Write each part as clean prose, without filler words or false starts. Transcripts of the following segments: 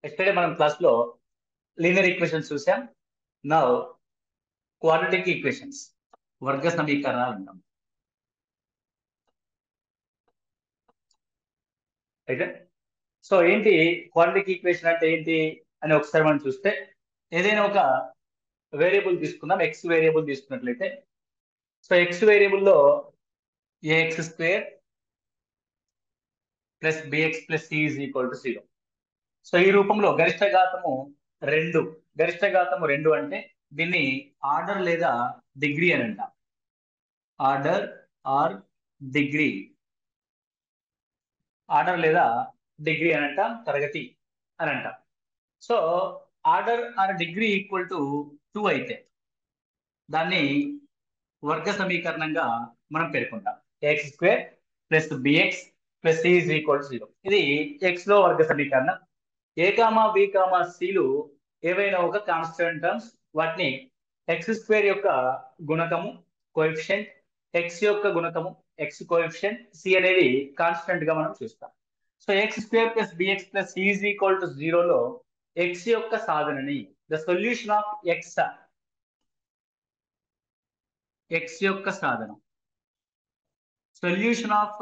Yesterday మనం class లో linear equations చూసాం. నౌ క్వాడ్రాటిక్ ఈక్వేషన్స్, వర్గ సమీకరణాలు అంటాం. అయితే సో ఏంటి క్వాడ్రాటిక్ ఈక్వేషన్ అంటే ఏంటి అని ఒకసారి మనం చూస్తే, ఏదైనా ఒక వేరియబుల్ తీసుకుందాం. ఎక్స్ వేరియబుల్ తీసుకున్నట్లయితే, సో ఎక్స్ వేరియబుల్లో A X square plus bx plus C is equal to 0. So ఈ రూపంలో రెండు గరిష్ట ఘాతము రెండు అంటే దీన్ని ఆర్డర్ లేదా డిగ్రీ అని అంటాం. ఆర్డర్ ఆర్ డిగ్రీ, ఆర్డర్ లేదా డిగ్రీ అని అంటాం, తరగతి అని అంటాం. So order or degree equal to 2 అయితే దాన్ని వర్గ సమీకరణంగా మనం పేర్కొంటాం. X square plus bx plus C is equal to 0. ఇది ఎక్స్ లో వర్గ సమీకరణం. ఏ కామా బి కామా సిలు ఏవైనా ఒక కాన్స్టెంట్ టర్మ్స్, వాటిని ఎక్స్ స్క్వేర్ యొక్క గుణకము కోఎఫిషియంట్, ఎక్స్ యొక్క గుణకము ఎక్స్ కోఎఫిషియంట్, సి అనేది కాన్స్టెంట్ గా మనం చూస్తాం. So x square plus bx plus C is equal to 0లో ఎక్స్ యొక్క సాధనని, the solution of X, X యొక్క సాధనం, సొల్యూషన్ ఆఫ్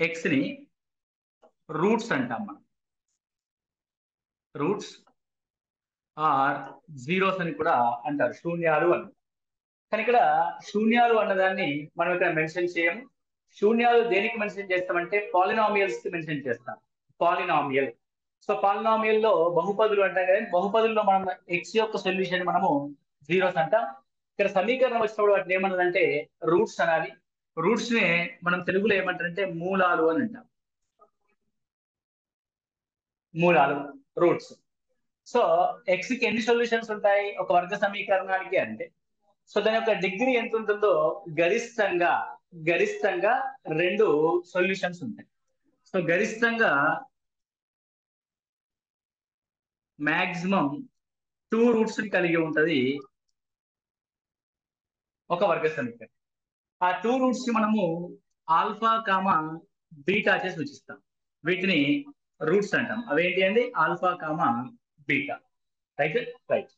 ఎక్స్ ని రూట్స్ అంటాం మనం. రూట్స్ ఆర్ జీరోస్ అని కూడా అంటారు, శూన్యాలు అని. కానీ ఇక్కడ శూన్యాలు అన్నదాన్ని మనం ఇక్కడ మెన్షన్ చేయము. శూన్యాలు దేనికి మెన్షన్ చేస్తామంటే పాలినామియల్స్ కి మెన్షన్ చేస్తాం. పాలినామియల్. సో పాలినామియల్ లో బహుపదులు అంటాం కదా, బహుపదుల్లో మనం ఎక్స్ యొక్క సొల్యూషన్ మనము జీరోస్ అంటాం. ఇక్కడ సమీకరణం వచ్చినప్పుడు వాటిని ఏమన్నదంటే రూట్స్ అనాలి. రూట్స్ ని మనం తెలుగులో ఏమంటారంటే మూలాలు అని అంటాం. మూలాలు, రూట్స్. సో ఎక్స్ కి ఎన్ని సొల్యూషన్స్ ఉంటాయి ఒక వర్గ సమీకరణానికి అంటే, సో దాని యొక్క డిగ్రీ ఎంత ఉంటుందో గరిష్టంగా గరిష్టంగా 2 సొల్యూషన్స్ ఉంటాయి. సో గరిష్టంగా మాక్సిమం 2 రూట్స్ ని కలిగి ఉంటది ఒక వర్గ సమీకరణం. ఆ 2 రూట్స్ ని మనము ఆల్ఫా కామా బీటా చేసి సూచిస్తాం. వీటిని రూట్స్ అంటాం. అవేంటి అండి? Alpha comma beta. Right right.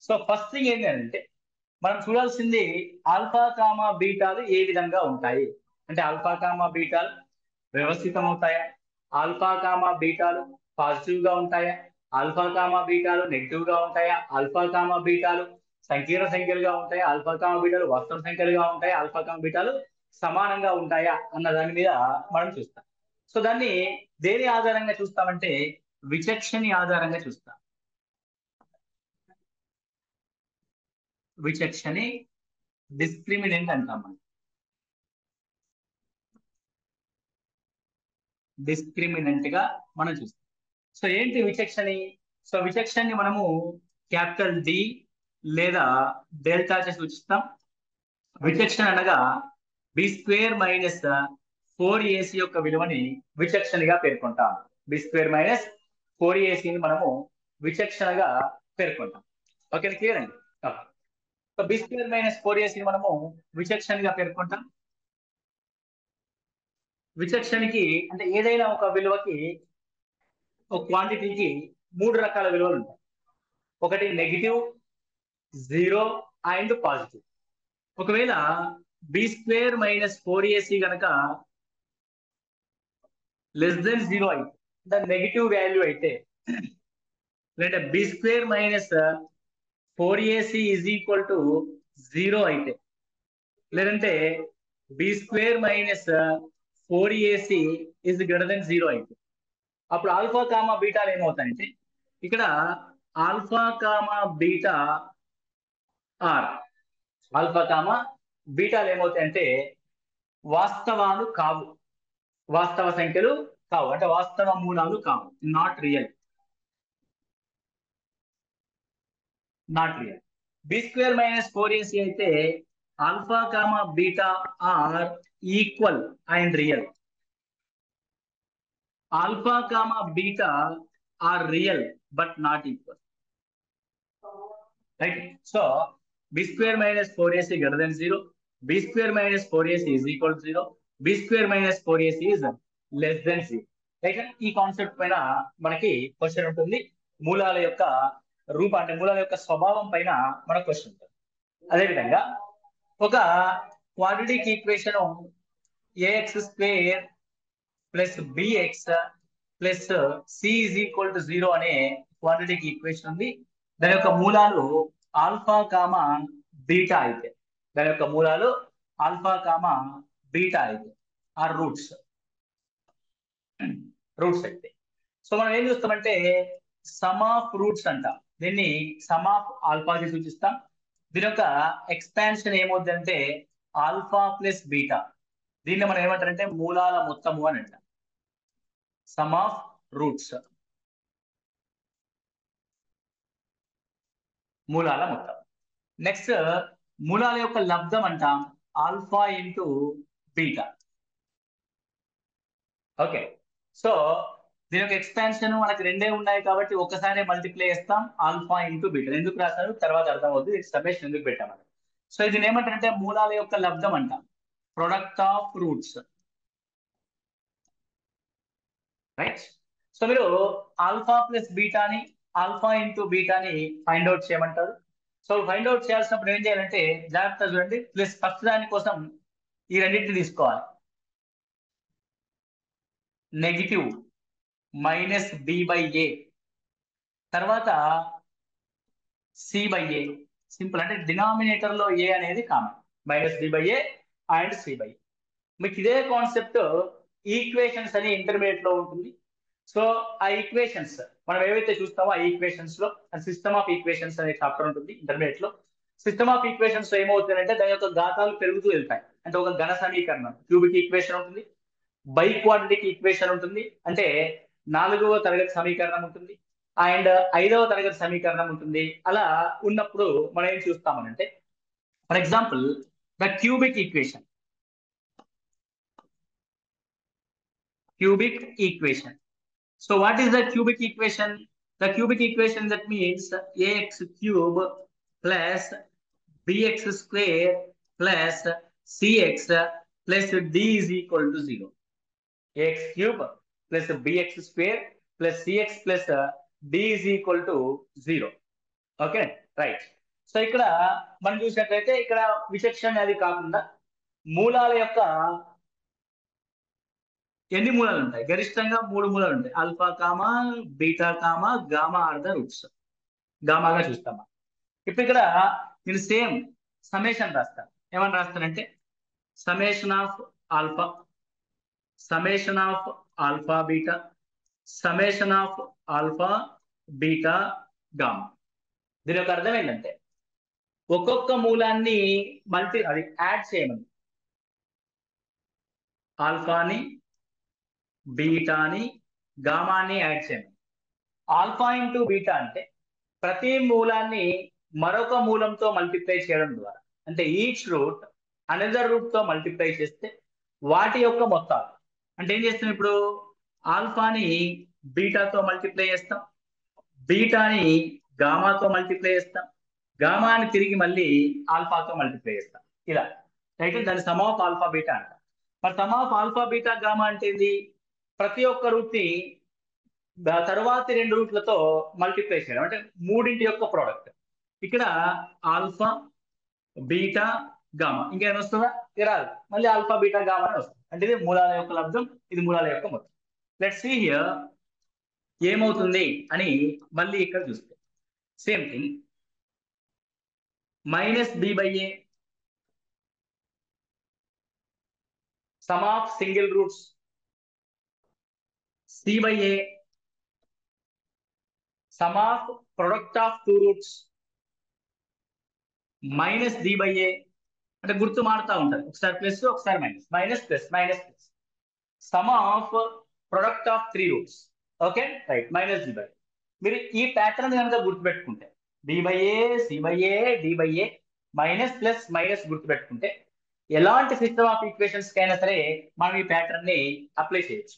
So first thing ఏంటి అంటే మనం చూడాల్సింది ఆల్ఫా కామా బీటాలు ఏ విధంగా ఉంటాయి అంటే, ఆల్ఫా కామా బీటాలు వ్యవస్థితం అవుతాయా, ఆల్ఫా కామా బీటాలు పాజిటివ్ గా ఉంటాయా, ఆల్ఫా కామా బీటాలు నెగిటివ్ గా ఉంటాయా, ఆల్ఫా కామా బీటాలు సంకీర్ణ సంఖ్యలుగా ఉంటాయా, ఆల్ఫా కామా బీటాలు వాస్తవ సంఖ్యలుగా ఉంటాయా, ఆల్ఫా కామా బీటాలు సమానంగా ఉంటాయా అన్న దాని మీద మనం చూస్తాం. సో దాన్ని దేని ఆధారంగా చూస్తామంటే విచక్షణ ఆధారంగా చూస్తాం. విచక్షణి డిస్క్రిమినెంట్ అంటాం మనం. డిస్క్రిమినెంట్ గా మనం చూస్తాం. సో ఏంటి విచక్షణి? సో విచక్షణని మనము క్యాపిటల్ డి లేదా డెల్టా చేసి సూచిస్తాం. విచక్షణ అనగా బి స్క్వేర్ మైనస్ 4ac యొక్క విలువని విచక్షణగా పేర్కొంటాం. బి స్క్వేర్ మైనస్ 4ac మనము విచక్షణగా పేర్కొంటాం. ఓకే, క్లియర్ అండి. So b square minus 4ac మనము విచక్షణగా పేర్కొంటాం. విచక్షణకి అంటే ఏదైనా ఒక విలువకి, ఒక క్వాంటిటీకి 3 రకాల విలువలు ఉంటాయి. ఒకటి నెగిటివ్, 0 అండ్ పాజిటివ్. ఒకవేళ బి స్క్వేర్ మైనస్ 4ac గనక లెస్ దెన్ 0 అయితే, అంటే నెగిటివ్ వాల్యూ అయితే, లేదంటే B square minus 4ac is equal to 0 అయితే, లేదంటే B square minus 4ac is greater than 0 అయితే, అప్పుడు ఆల్ఫా కామా బీటాలు ఏమవుతాయంటే, ఇక్కడ alpha comma beta are, alpha comma బీటాలు ఏమవుతాయంటే వాస్తవాలు కావు, వాస్తవ సంఖ్యలు కావు, అంటే వాస్తవ మూలాలు కావు. Not real, not real. B square minus 4ac అయితే alpha comma beta are equal and real. Alpha comma beta are real but not equal. Right. So b square minus 4ac greater than 0, b square minus 4ac is equal to 0, b square minus 4ac is less than 0. Right. ఈ concept పైన మనకి question ఉంటుంది. మూలాల యొక్క అంటే మూలాల యొక్క స్వభావం పైన మనకు క్వశ్చన్ ఉంటుంది. అదేవిధంగా ఒక quadratic equation a x square plus bx plus C is equal to 0 అనే క్వాడ్రాటిక్ ఈక్వేషన్ ఉంది. దాని యొక్క మూలాలు ఆల్ఫా కామా బీటా అయితే, దాని యొక్క మూలాలు ఆల్ఫా కామా బీటా అయితే ఆర్ రూట్స్ అయితే. సో మనం ఏం చూస్తామంటే సమ్ ఆఫ్ రూట్స్ అంటాం. దీన్ని సమ్ ఆఫ్ ఆల్ఫాకి సూచిస్తాం. దీని యొక్క ఎక్స్పాన్షన్ ఏమవుతుందంటే ఆల్ఫా ప్లస్ బీటా. దీన్ని మనం ఏమంటారంటే మూలాల మొత్తము అని అంటాం. సమ్ ఆఫ్ రూట్స్, మూలాల మొత్తం. నెక్స్ట్ మూలాల యొక్క లబ్ధం అంటాం alpha into beta. Okay. So దీని యొక్క ఎక్స్పాన్షన్ మనకి రెండే ఉన్నాయి కాబట్టి ఒక్కసారి మల్టిప్లై చేస్తాం ఆల్ఫా ఇంటూ బీటా. ఎందుకు రాశారు తర్వాత అర్థం అవుతుంది, సమ్మేషన్ ఎందుకు పెట్టామని. సో ఇది ఏమంటారంటే మూలాల యొక్క లబ్ధం అంటాం, product of roots. Right. So మీరు ఆల్ఫా ప్లస్ బీటాని ఆల్ఫా ఇంటూ బీటాని ఫైండ్ అవుట్ చేయమంటారు. సో ఫైండ్ అవుట్ చేయాల్సినప్పుడు ఏం చేయాలంటే జాగ్రత్త చూడండి. ప్లస్ ఫస్ట్ దాని కోసం ఈ రెండింటిని తీసుకోవాలి. Negative minus b by a, తర్వాత సి బై ఏ. సింపుల్, అంటే డినామినేటర్ లో ఏ అనేది common. Minus b by a and c by. మీకు ఇదే కాన్సెప్ట్ ఈక్వేషన్స్ అని ఇంటర్మీడియట్ లో ఉంటుంది. సో ఆ ఈక్వేషన్స్ మనం ఏవైతే చూస్తామో ఆ ఈక్వేషన్స్ లో సిస్టమ్ ఆఫ్ ఈక్వేషన్స్ అనే చాప్టర్ ఉంటుంది ఇంటర్మీడియట్ లో. సిస్టమ్ ఆఫ్ ఈక్వేషన్స్ ఏమవుతుందంటే దాని యొక్క ఘాతాలు పెరుగుతూ వెళ్తాయి. అంటే ఒక ఘన సమీకరణం క్యూబిక్ ఈక్వేషన్ ఉంటుంది, బై క్వాడ్రాటిక్ ఈక్వేషన్ ఉంటుంది, అంటే 4వ తరగతి సమీకరణం ఉంటుంది, అండ్ 5వ తరగతి సమీకరణం ఉంటుంది. అలా ఉన్నప్పుడు మనం ఏం చూస్తామనంటే for example the cubic equation, cubic equation. So what is the cubic equation? The cubic equation that means ax cube plus bx square plus cx plus d is equal to 0. Ax cube plus bx square plus cx plus d is equal to 0. Okay right. So ఇక్కడ మనం చూసినట్లయితే ఇక్కడ విచక్షణ అది కాకుండా మూలాల యొక్క ఎన్ని మూలాలు ఉంటాయి? గరిష్టంగా 3 మూలాలు ఉంటాయి. Alpha comma beta comma gamma are the roots. గామాగా చూస్తామా. ఇప్పుడు ఇక్కడ నేను సేమ్ సಮೇషన్ రాస్తాను. ఏమని రాస్తానంటే summation of alpha, summation of alpha beta, summation of alpha beta gamma. దీని యొక్క అర్థం ఏంటంటే ఒక్కొక్క మూలాన్ని అది యాడ్ చేయమని, ఆల్ఫాని బీటాని గామాని యాడ్ చేయమని. ఆల్ఫా ఇంటూ బీటా అంటే ప్రతి మూలాన్ని మరొక మూలంతో మల్టిప్లై చేయడం ద్వారా, అంటే ఈచ్ రూట్ అనదర్ రూట్ తో మల్టిప్లై చేస్తే వాటి యొక్క మొత్తాలు. అంటే ఏం చేస్తాం ఇప్పుడు ఆల్ఫాని బీటాతో మల్టిప్లై చేస్తాం, బీటాని గామాతో మల్టిప్లై చేస్తాం, గామాని తిరిగి మళ్ళీ ఆల్ఫాతో మల్టిప్లై చేస్తాం. ఇలా అయితే దాని సమ్ ఆఫ్ ఆల్ఫా బీటా అంట. మరి some of alpha beta gamma అంటే ఏంది? ప్రతి ఒక్క రూట్ ని తరువాతి 2 రూట్లతో మల్టిప్లై చేయడం, అంటే మూడింటి యొక్క ప్రోడక్ట్. ఇక్కడ ఆల్ఫా బీటా గామా, ఇంకేమైనా వస్తుందా? రాదు. మళ్ళీ ఆల్ఫా బీటా గామా అని వస్తుంది. అంటే ఇది మూలాల యొక్క లబ్ధం, ఇది మూలాల యొక్క మొత్తం. లెట్స్ సీ హియర్ ఏమవుతుంది అని మళ్ళీ ఇక్కడ చూస్తే same thing. Minus b by a, sum of single roots c by a, sum of product of 2 roots minus d by a. అంటే గుర్తు మారుతా ఉంటారు, ఒకసారి ప్లస్ ఒకసారి minus, minus plus minus plus. Sum of product of 3 roots. Okay right, minus d by. మీరు ఈ pattern కనుక గుర్తుపెట్టుకుంటే d by a, c by a, d by a, minus plus minus గుర్తుపెట్టుకుంటే ఎలాంటి సిస్టమ్ ఆఫ్ ఈక్వేషన్స్ కైనా సరే మనం ఈ ప్యాటర్న్ ని అప్లై చేయొచ్చు.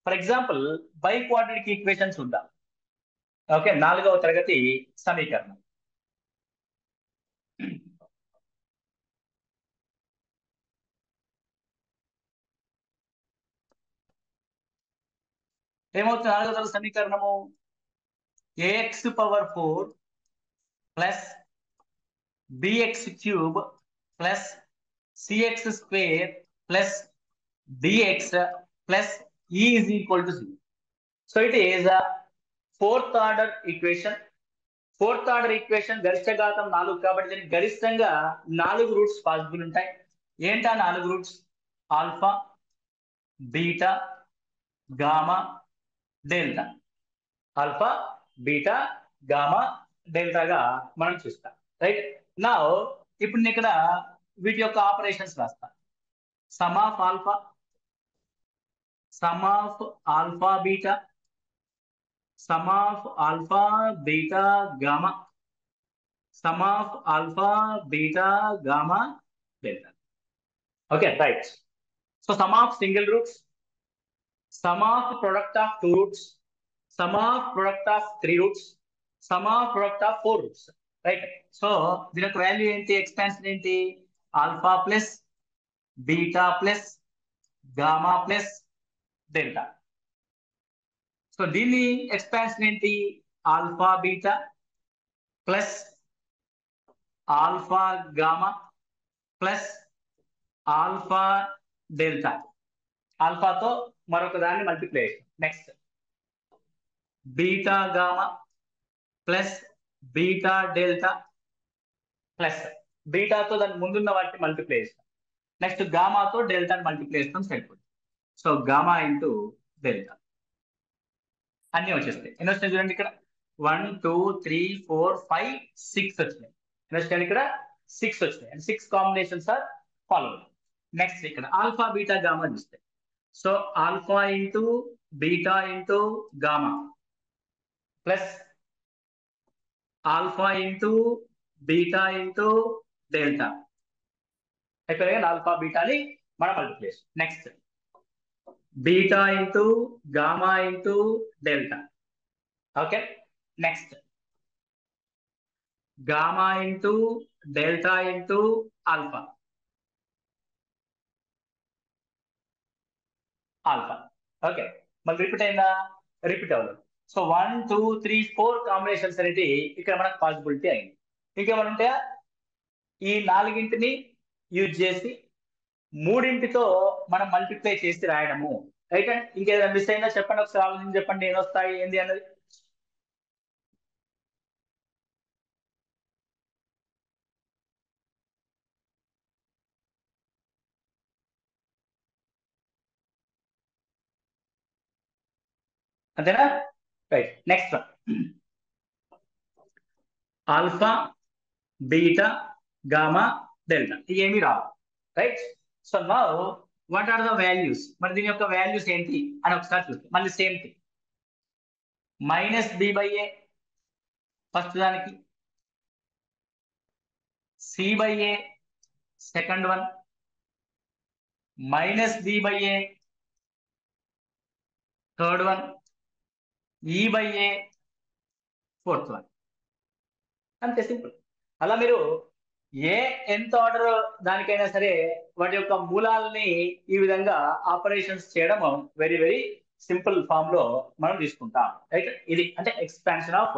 For example by quadratic equations ఉందా? ఓకే, 4వ తరగతి సమీకరణం. ఏమవుతుంది? 4వ సమీకరణము ax power 4 plus bx cube plus cx square plus dx plus e is equal to 0. So it is a fourth order equation. Fourth order equation గరిష్ట ఘాతం 4 కాబట్టి దీనికి గరిష్టంగా 4 రూట్స్ పాసిబుల్ ఉంటాయి. ఏంటా 4 roots? Alpha, beta, gamma, delta. Alpha, beta, gamma, డెల్టాగా మనం చూస్తాం. Right నా ఇప్పుడు నేను ఇక్కడ వీటి యొక్క ఆపరేషన్స్ రాస్తా. Some of alpha, some of alpha beta, sum of alpha beta gamma, sum of alpha beta gamma delta. Okay, right. So sum of single roots, sum of product of 2 roots, sum of product of 3 roots, sum of product of 4 roots. Right. So దీని యొక్క value ఏంటి? Expansion ఏంటి? Alpha plus beta plus gamma plus delta. So దీన్ని expansion ఏంటి? Alpha beta plus alpha gamma plus alpha delta. ఆల్ఫాతో మరొక దాన్ని multiply చేస్తాం. Next beta gamma plus beta delta plus బీటాతో దాని ముందున్న వాటిని మల్టిప్లై చేస్తాం. నెక్స్ట్ గామాతో డెల్టాని మల్టిప్లై చేస్తాం. సరిపోతుంది. సో గామా ఇంటూ డెల్టా అన్ని వచ్చేస్తాయి. ఎన్ని వస్తాయి చూడండి ఇక్కడ? 1 2 3 4 5 6 వచ్చినాయి. ఎన్ని వచ్చాయి ఇక్కడ? 6 వచ్చినాయి. And 6 combinations are followed. Next ఇక్కడ ఆల్ఫా బీటా గామా చూస్తే, so alpha into beta into gamma plus alpha into beta into delta. అయిపోయింది. ఆల్ఫా బీటాని మనం మల్టిప్లై చేస్తాం. Next beta into gamma into delta. Okay. Next gamma into delta into alpha. Alpha. Okay. మళ్ళీ repeat అయిందా? Repeat అవ్వలేదు. So 1 2 3 4 combinations అనేది ఇక్కడ మనకు పాసిబిలిటీ అయింది. ఇంకేమైనా ఉంటాయా? ఈ 4ని యూజ్ చేసి 3తో మనం మల్టిప్లై చేసి రాయడము. రైట్. ఇంకేదైనా మిస్ అయినా చెప్పండి, ఒకసారి ఆలోచించి చెప్పండి ఏం వస్తాయి ఏంది అన్నది. అంతేనా? Right. Next one alpha beta gamma delta. ఇవేమి రావు. Right. So now what are the values? మరి దీని యొక్క వాల్యూస్ ఏంటి అని ఒకసారి చూద్దాం. మళ్ళీ same thing. Minus b by a first దానికి, c by a second one, minus b by a third one, e by a fourth one. అంతే సింపుల్. అలా మీరు ఏ ఎంత ఆర్డర్ దానికైనా సరే వాటి యొక్క మూలాలని ఈ విధంగా ఆపరేషన్స్ చేయడం వెరీ వెరీ సింపుల్ ఫామ్ లో మనం తీసుకుంటాం. రైట్. ఇది అంటే expansion of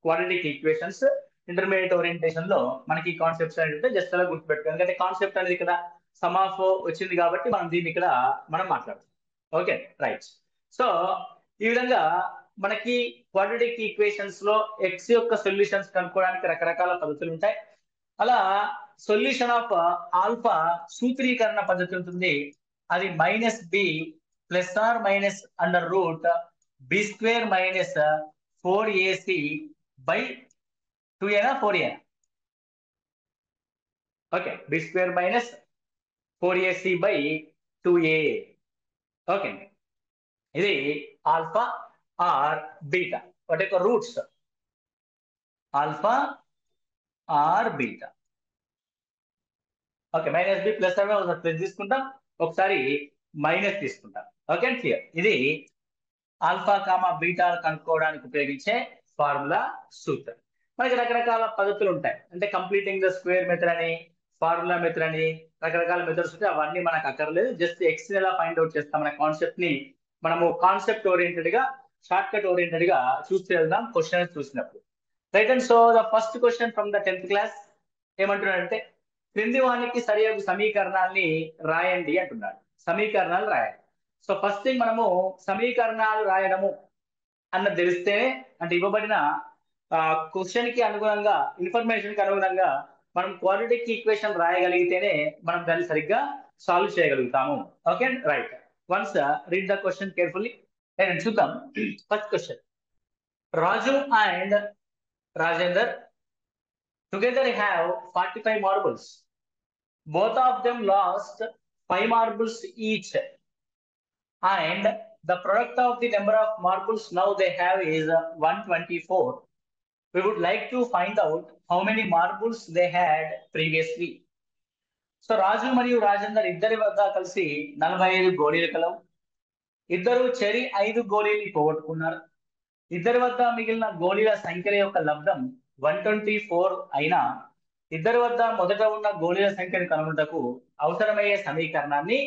quadratic equations. Intermediate orientation లో మనకి ఈ కాన్సెప్ట్స్ అంటే జస్ట్ అలా గుర్తుపెట్టుకోవాలి. ఎందుకంటే కాన్సెప్ట్ అనేది ఇక్కడ సమ్ ఆఫ్ వచ్చింది కాబట్టి మనం దీన్ని ఇక్కడ మనం మాట్లాడుతాం. ఓకే. రైట్. సో ఈ విధంగా మనకి క్వాడ్రాటిక్ ఈక్వేషన్స్ లో ఎక్స్ యొక్క సొల్యూషన్స్ కనుక్కోవడానికి రకరకాల పద్ధతులు ఉంటాయి. అలా సొల్యూషన్ ఆఫ్ ఆల్ఫా సూత్రీకరణ పద్ధతి ఉంటుంది. అది minus b plus or minus under root b square minus 4ac by 2a 4a. Okay. B square minus 4ac by 2a. Okay. ఇది ఆల్ఫా ఆర్ బీటా వాటి యొక్క roots. Alpha or beta. Okay. Minus b plus ఒకసారి plus తీసుకుంటాం, ఒకసారి minus తీసుకుంటాం. Okay. Clear. ఇది alpha comma beta కనుక్కోవడానికి ఉపయోగించే ఫార్ములా సూత్రం. మనకి రకరకాల పద్ధతులు ఉంటాయి. అంటే కంప్లీటింగ్ ద స్క్వేర్ మెథడ్ అని, ఫార్ములా మెథడ్ అని రకరకాల మెథడ్స్ ఉంటాయి. అవన్నీ మనకు అక్కర్లేదు. జస్ట్ ఎక్స్ ఎలా ఫైండ్ అవుట్ చేస్తాం అనే కాన్సెప్ట్ ని మనము కాన్సెప్ట్ ఓరియంటెడ్ గా షార్ట్ కట్ ఓరియంటెడ్ గా చూస్తూ వెళ్దాం క్వశ్చన్స్ చూసినప్పుడు. Right and so the first question from the 10th class ఏమంటున్నాడంటే క్రింది వానికి సరియగు సమీకరణాన్ని రాయండి అంటున్నాడు. సమీకరణాలు రాయాలి. సో ఫస్ట్ థింగ్ మనము సమీకరణాలు రాయడము అన్నది తెలిస్తేనే, అంటే ఇవ్వబడిన క్వశ్చన్ కి అనుగుణంగా, ఇన్ఫర్మేషన్ కి అనుగుణంగా మనం క్వాడ్రాటిక్ ఈక్వేషన్ రాయగలిగితేనే మనం దాన్ని సరిగ్గా సాల్వ్ చేయగలుగుతాము. Okay right. Once read the question carefully. చూద్దాం. First question, Raju and Rajender together have 45 marbles. Both of them lost 5 marbles each, and the product of the number of marbles now they have is 124. We would like to find out how many marbles they had previously. So Raju మరియు రాజేందర్ ఇద్దరి వద్ద కలిసి 45 గోళీలు కలవు. ఇద్దరు చెరి 5 గోళీలు పోగొట్టుకున్నారు. ఇద్దరి వద్ద మిగిలిన గోళీల సంఖ్యల యొక్క లబ్ధం 124 అయినా ఇద్దరి వద్ద మొదట ఉన్న గోళీల సంఖ్యను కనుగొనుటకు అవసరమయ్యే సమీకరణాన్ని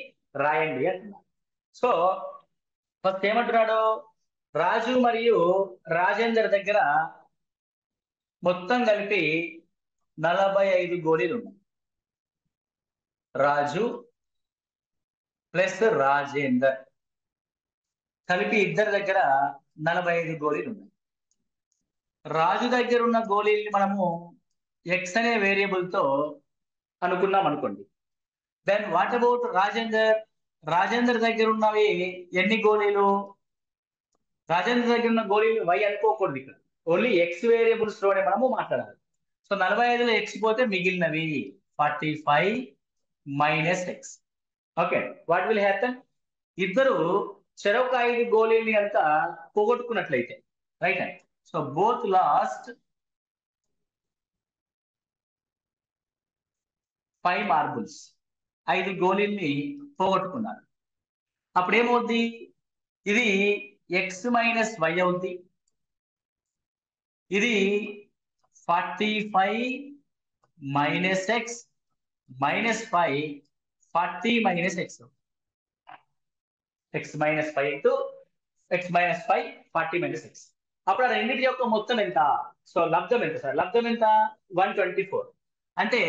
రాయండి అంటున్నారు. సో ఫస్ట్ ఏమంటున్నాడు, రాజు మరియు రాజేందర్ దగ్గర మొత్తం కలిపి 45 గోళీలు ఉన్నాయి. రాజు ప్లస్ రాజేందర్ కలిపి ఇద్దరి దగ్గర 45 గోళీలు ఉన్నాయి. రాజు దగ్గర ఉన్న గోళీల్ని మనము ఎక్స్ అనే వేరియబుల్ తో అనుకున్నాం అనుకోండి. Then what about Rajender? Rajender దగ్గర ఉన్నవి ఎన్ని గోళీలు? రాజేందర్ దగ్గర ఉన్న గోళీలు వై అనుకోకూడదు, ఇక్కడ ఓన్లీ ఎక్స్ వేరియబుల్స్ లోనే మనము మాట్లాడాలి. సో 45లో ఎక్స్ పోతే మిగిలినవి 45 minus x. Okay, what will happen? ఇద్దరు చెరొక 5 గోళీల్ని కనుక పోగొట్టుకున్నట్లయితే, right and so both lost 5 marbles, 5 గోళీల్ని పోగొట్టుకున్నారు. అప్పుడు ఏమవుద్ది? ఇది ఎక్స్ మైనస్ వై అవుద్ది. ఇది 45 minus X minus 5 40 minus X. X minus 5 into X minus 5 40 minus X. అప్పుడు ఆ రెండింటి యొక్క మొత్తం ఎంత? సో లబ్ధం ఎంత సార్? లబ్ధం ఎంత? 124. అంటే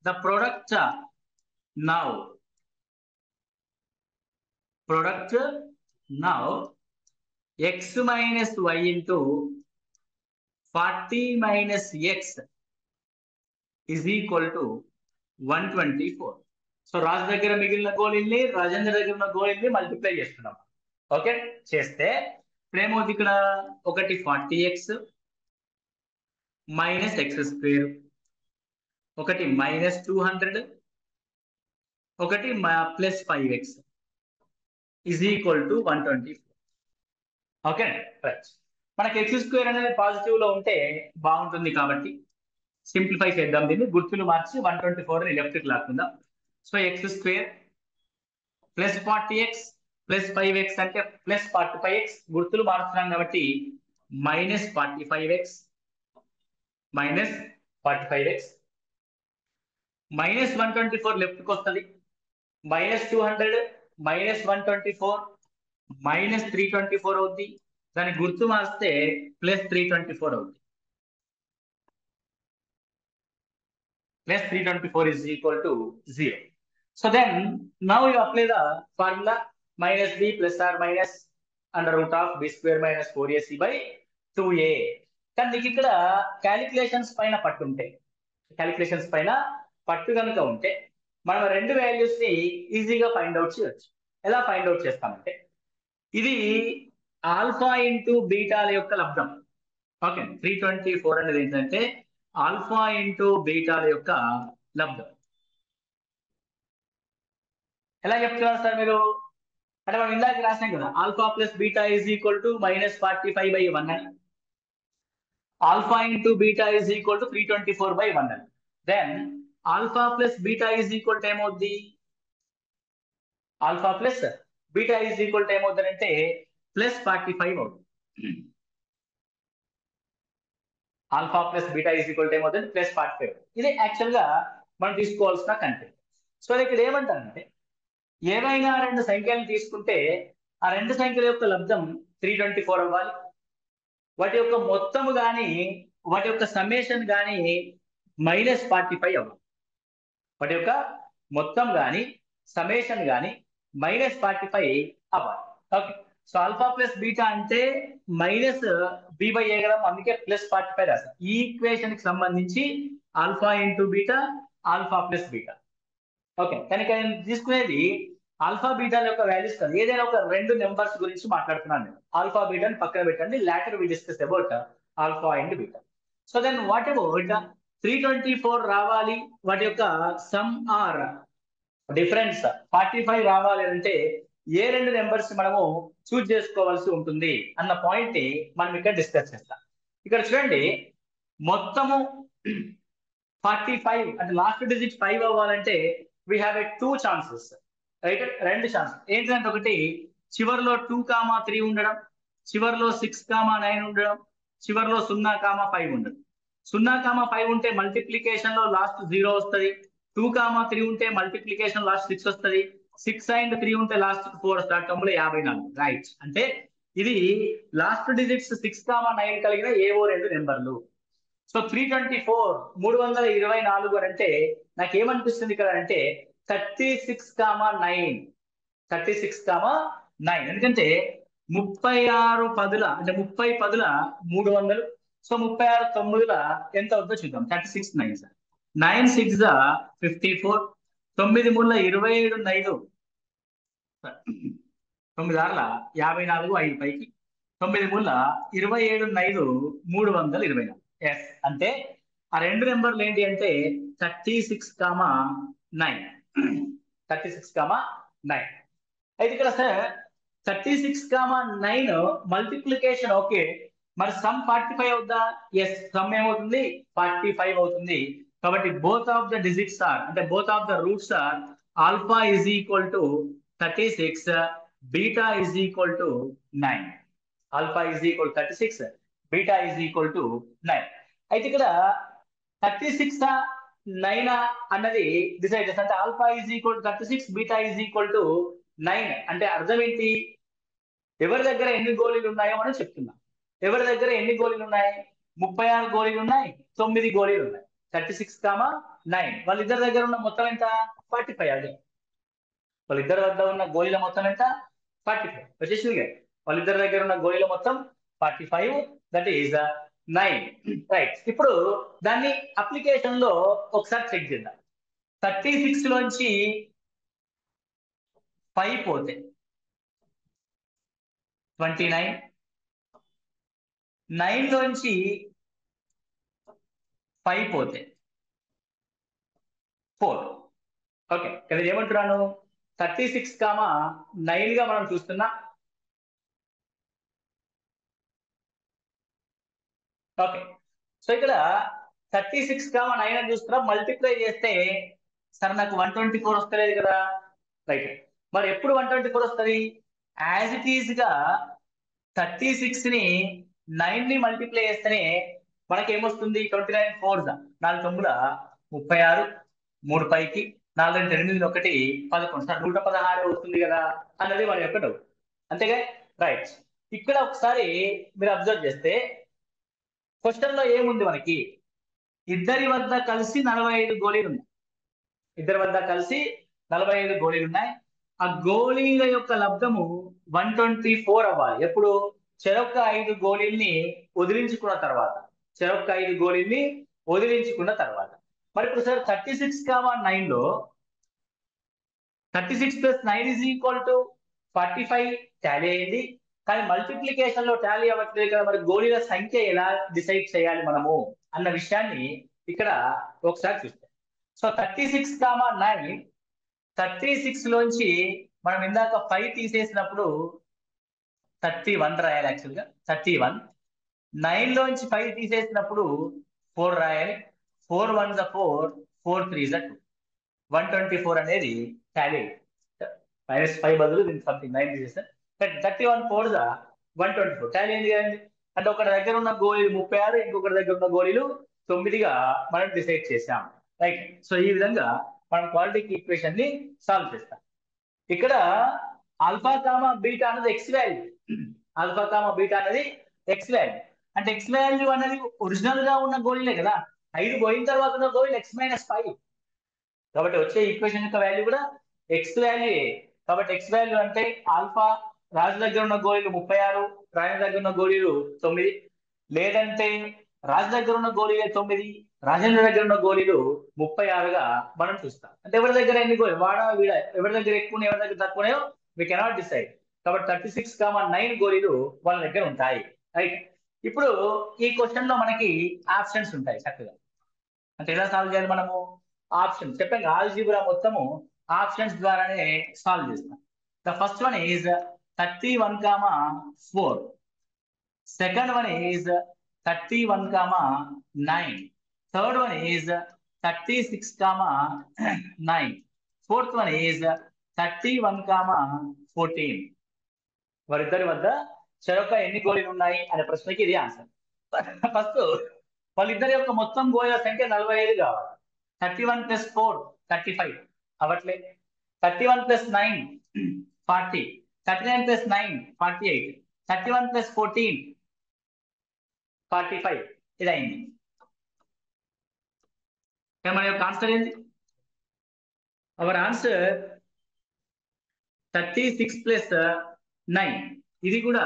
the product now x minus y into 40 minus x is equal to 124. So Raju దగ్గర మిగిలిన గోళీల్ని రాజేంద్ర దగ్గర ఉన్న గోళీల్ని మల్టిప్లై చేస్తున్నాం. ఓకే, చేస్తే ఇప్పుడేమవుతుంది? ఇక్కడ ఒకటి 40x మైనస్ ఎక్స్ స్క్వేర్, ఒకటి మైనస్ 200, ఒకటి plus 5x is equal to 124. Okay right. మనకి ఎక్స్ స్క్వేర్ అనేది పాజిటివ్ లో ఉంటే బాగుంటుంది కాబట్టి సింప్లిఫై చేద్దాం దీన్ని. గుర్తులు మార్చి 124 లెఫ్ట్ కి లాక్కుందాం. So x square plus 40x plus 5x అంటే ప్లస్ 45x, గుర్తులు మారుస్తున్నాం కాబట్టి minus 45x minus 45x minus 124 left కి వస్తుంది. మైనస్ 200 మైనస్ 124 మైనస్ 324 అవుద్ది. దాని గుర్తు మార్స్తే ప్లస్ 324 అవుద్ది. Plus 324 is equal to 0. So then now you apply the formula minus b plus or minus under root of b square minus 4ac by 2a. కానీ నీకు ఇక్కడ calculations పైన పట్టు కనుక ఉంటే మనం రెండు వాల్యూస్ ని ఈజీగా ఫైండ్ అవుట్ చేయొచ్చు. ఎలా ఫైండ్ అవుట్ చేస్తామంటే, ఇది ఆల్ఫా ఇంటూ బీటాల యొక్క లబ్ధం. ఓకే, 324 అనేది ఏంటంటే ఆల్ఫా ఇంటూ బీటాల యొక్క లబ్ధం. ఎలా చెప్తున్నారు సార్ మీరు? అంటే మనం ఇందాక రాసాం కదా, alpha plus beta is equal to minus 45/1 అని. Alpha into beta is equal to 324/1 అని. Then alpha plus beta is equal to ఏమవుద్ది? Alpha plus beta is equal to ఏమవుతుంది అంటే ప్లస్ 45 అవుతుంది. Alpha plus beta is equal to ఏమవుతుంది? Plus 45. ఇది actual గా మనం తీసుకోవాల్సిన కంటెంట్. సో ఇక్కడ ఏమంటారంటే, ఏవైనా రెండు సంఖ్యలను తీసుకుంటే ఆ రెండు సంఖ్యల యొక్క లబ్ధం 324 అవ్వాలి. వాటి యొక్క మొత్తము కానీ వాటి యొక్క సమ్మేషన్ కానీ -45 అవ్వాలి. వాటి యొక్క మొత్తం కానీ సమ్మేషన్ కానీ -45 అవ్వాలి. Okay, so alpha plus beta అంటే -b/a కదా, అందుకే +45 రాస్తాం. ఈ ఈక్వేషన్ కి సంబంధించి alpha into beta, alpha plus beta. Okay, కనుక నేను తీసుకునేది ఆల్ఫా బీటాల యొక్క వాల్యూస్ కాదు, ఏదైనా ఒక రెండు నెంబర్స్ గురించి మాట్లాడుతున్నాను నేను. ఆల్ఫా బీటాని పక్కన పెట్టండి, later we discuss about alpha and beta. So then what about 324 రావాలి, వాటి యొక్క సమ్ ఆర్ డిఫరెన్స్ 45 రావాలి అంటే ఏ రెండు నెంబర్స్ మనము చూజ్ చేసుకోవాల్సి ఉంటుంది అన్న పాయింట్ ని మనం ఇక్కడ డిస్కస్ చేస్తాం. ఇక్కడ చూడండి, మొత్తము 45 అంటే లాస్ట్ డిజిట్ 5 అవ్వాలంటే we have a 2 chances, right? రెండు ఛాన్సెస్ ఏంటంటే, ఒకటి చివరిలో 2,3 ఉండడం, చివరిలో 6,9 ఉండడం, చివరిలో 0,5 ఉండడం. 0,5 ఉంటే మల్టిప్లికేషన్ లో లాస్ట్ 0 వస్తుంది, 2,3 ఉంటే మల్టిప్లికేషన్ లాస్ట్ 6 వస్తుంది, 6 అండ్ 3 ఉంటే లాస్ట్ 4 వస్తుంది, 54, రైట్? అంటే ఇది లాస్ట్ డిజిట్స్ 6,9 కలిగిన ఏవో రెండు నెంబర్లు. సో 324 అని అంటే నాకు ఏమనిపిస్తుంది ఇక్కడ అంటే 36,9, 36,9. ఎందుకంటే 36 పదుల అంటే 30 పదుల 300. సో 36 9ల ఎంత అవుతుందో చూద్దాం. 36 9 9 6 54, 9 3 27 5, 9 6 54, 5 పైకి 9 3 27 5 324. ఎస్, అంటే ఆ రెండు నెంబర్లు ఏంటి అంటే 36,9, 36,9. అయితే ఇక్కడ సార్ 36,9 మల్టిప్లికేషన్ ఓకే, మరి సమ్ 45 అవుద్దా? ఎస్, సమ్ ఏమవుతుంది? 45 అవుతుంది. కాబట్టి both of the digits are అంటే both of the roots are alpha is equal to 36, beta is equal to 9. Alpha is equal 36, beta is equal to 9. అయితే ఇక్కడ 36 9 అన్నది decide చేస్తా అంటే alpha is equal to 36, beta is equal to 9 అంటే అర్థం ఏంటి? ఎవరి దగ్గర ఎన్ని గోళీలు ఉన్నాయో మనం చెప్తున్నాం. ఎవరి దగ్గర ఎన్ని గోళీలు ఉన్నాయి? 36 గోళీలు ఉన్నాయి, 9 గోళీలు ఉన్నాయి. 36,9 వాళ్ళిద్దరి దగ్గర ఉన్న మొత్తం ఎంత? 45. అదే వాళ్ళిద్దరి వద్ద ఉన్న గోళీల మొత్తం ఎంత? 45 వచ్చేసింది కదా. వాళ్ళిద్దరి దగ్గర ఉన్న గోళీల మొత్తం 45, దట్ ఈస్ 9, రైట్? ఇప్పుడు దాన్ని అప్లికేషన్ లో ఒకసారి చెక్ చేద్దాం. 36 లోంచి 5 పోతే 29, 9 లోంచి 5 పోతే 4. ఓకే, ఇక్కడ ఏమంటున్నాను? 36,9 గా మనం చూస్తున్నా. ఓకే, సో ఇక్కడ 36,9 అని చూస్తున్నా. మల్టిప్లై చేస్తే సార్ నాకు 124 వస్తలేదు కదా, రైట్? మరి ఎప్పుడు 124 వస్తుంది? యాజ్ ఇట్ ఈజ్ గా 36 ని 9 ని మల్టిప్లై చేస్తేనే మనకి ఏమొస్తుంది? 29 4 4 9 36, 3 పైకి 4 2 8 1 11 సార్ 116 అవుతుంది కదా అన్నది మన యొక్క డౌట్, అంతేగా, రైట్? ఇక్కడ ఒకసారి మీరు అబ్జర్వ్ చేస్తే క్వశ్చన్ లో ఏముంది మనకి? ఇద్దరి వద్ద కలిసి 45 గోళీలు ఉన్నాయి. ఇద్దరి వద్ద కలిసి 45 గోళీలు ఉన్నాయి. ఆ గోళీల యొక్క లబ్ధము 124 అవ్వాలి. ఎప్పుడు? చెరొక్క 5 గోళీల్ని వదిలించుకున్న తర్వాత, చెరొక్క 5 గోళీల్ని వదిలించుకున్న తర్వాత. మరి ఇప్పుడు సార్ 36,9 లో 36 + 9 = 45 టాలీ అయింది. కానీ మల్టిప్లికేషన్ లో టాలీ అవ్వట్లేదు కదా, మరి గోళీల సంఖ్య ఎలా డిసైడ్ చేయాలి మనము అన్న విషయాన్ని ఇక్కడ ఒకసారి చూస్తాం. సో 36,9, 36 లోంచి మనం ఇందాక 5 తీసేసినప్పుడు 31 రాయాలి. యాక్చువల్గా 31. 9 లోంచి 5 తీసేసినప్పుడు 4 రాయాలి. 4 1 4, 4 3 2, 124 అనేది టాలీ. -5 బదులు దీనికి సంథింగ్ 9 తీసేస్తాం. 31 4 124 టాలీ అయింది కదండి. అంటే ఒకటి దగ్గర ఉన్న గోళీలు 36, ఇంకొకటి దగ్గర ఉన్న గోళీలు 9గా మనం డిసైడ్ చేసాం, రైట్? సో ఈ విధంగా మనం క్వాడ్రాటిక్ ఈక్వేషన్ ని సాల్వ్ చేస్తాం. ఇక్కడ ఆల్ఫా కామా బీటా అనేది X value. Alpha comma beta అనేది ఎక్స్ వాల్యూ. అంటే ఎక్స్ వాల్యూ అనేది ఒరిజినల్ గా ఉన్న గోళీలే కదా, 5 పోయిన తర్వాత ఉన్న గోళీలు x-5. కాబట్టి వచ్చే ఈక్వేషన్ యొక్క వాల్యూ కూడా ఎక్స్ వాల్యూ. కాబట్టి ఎక్స్ వాల్యూ అంటే ఆల్ఫా రాజు దగ్గర ఉన్న గోళీలు 36, రాజు దగ్గర ఉన్న గోళీలు 9, లేదంటే రాజు దగ్గర ఉన్న గోళీలు 9, రాజేంద్ర దగ్గర ఉన్న గోళీలు 36గా మనం చూస్తాం. అంటే ఎవరి దగ్గర ఎన్ని గోళీలు వాడా వీడా, ఎవరి దగ్గర ఎక్కువ ఎవరి దగ్గర తక్కువనాయో వి కెనాట్ డిసైడ్. కాబట్టి 36,9 గోళీలు వాళ్ళ దగ్గర ఉంటాయి. రైట్. ఇప్పుడు ఈ క్వశ్చన్ లో మనకి ఆప్షన్స్ ఉంటాయి చక్కగా. అంటే ఎలా సాల్వ్ చేయాలి మనము? ఆప్షన్స్ చెప్పండి. ఆల్జీబ్రా మొత్తము ఆప్షన్స్ ద్వారానే సాల్వ్ చేస్తాం. The first one is 31,4. Second one is 31,9. Third one is 36,9. Fourth one is 31,14. వారిద్దరి వద్ద చెరొక ఎన్ని గోళీలు ఉన్నాయి అనే ప్రశ్నకి ఇది ఆన్సర్. ఫస్ట్ వాళ్ళిద్దరి యొక్క మొత్తం గోళీల సంఖ్య 45 కావాలి. 31 + 4 35 అవట్లే. 31 + 9 40. 39 + 9 48. 31 + 14 45. ఇది అయింది. మన యొక్క ఆన్సర్ ఏంటి? Our answer 36 + 9. ఇది కూడా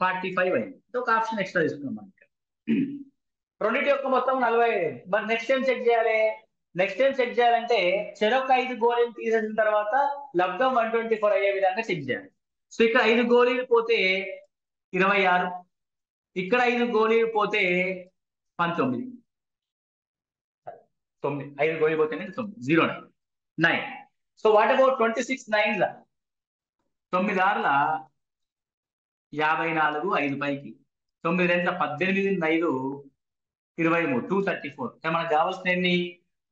45 అయింది. ఒక ఆప్షన్ ఎక్స్ట్రా తీసుకున్నాం మనకి. రెండింటి యొక్క మొత్తం 45. మరి నెక్స్ట్ టైం చెక్ చేయాలి. నెక్స్ట్ టైం చెక్ చేయాలంటే చెరొక 5 గోళీలు తీసేసిన తర్వాత లబ్ధం 124 అయ్యే విధంగా చెక్ చేయాలి. సో ఇక్కడ 5 గోళీలు పోతే 26, ఇక్కడ 5 గోళీలు పోతే 19. 5 గోళీలు పోతే 9 0 9. సో వాట్ అబౌట్ 26 9 9 ఆరుల 54, 5 పైకి 9 2 18, 5 23 234. మనకు కావాల్సిన ఎన్ని?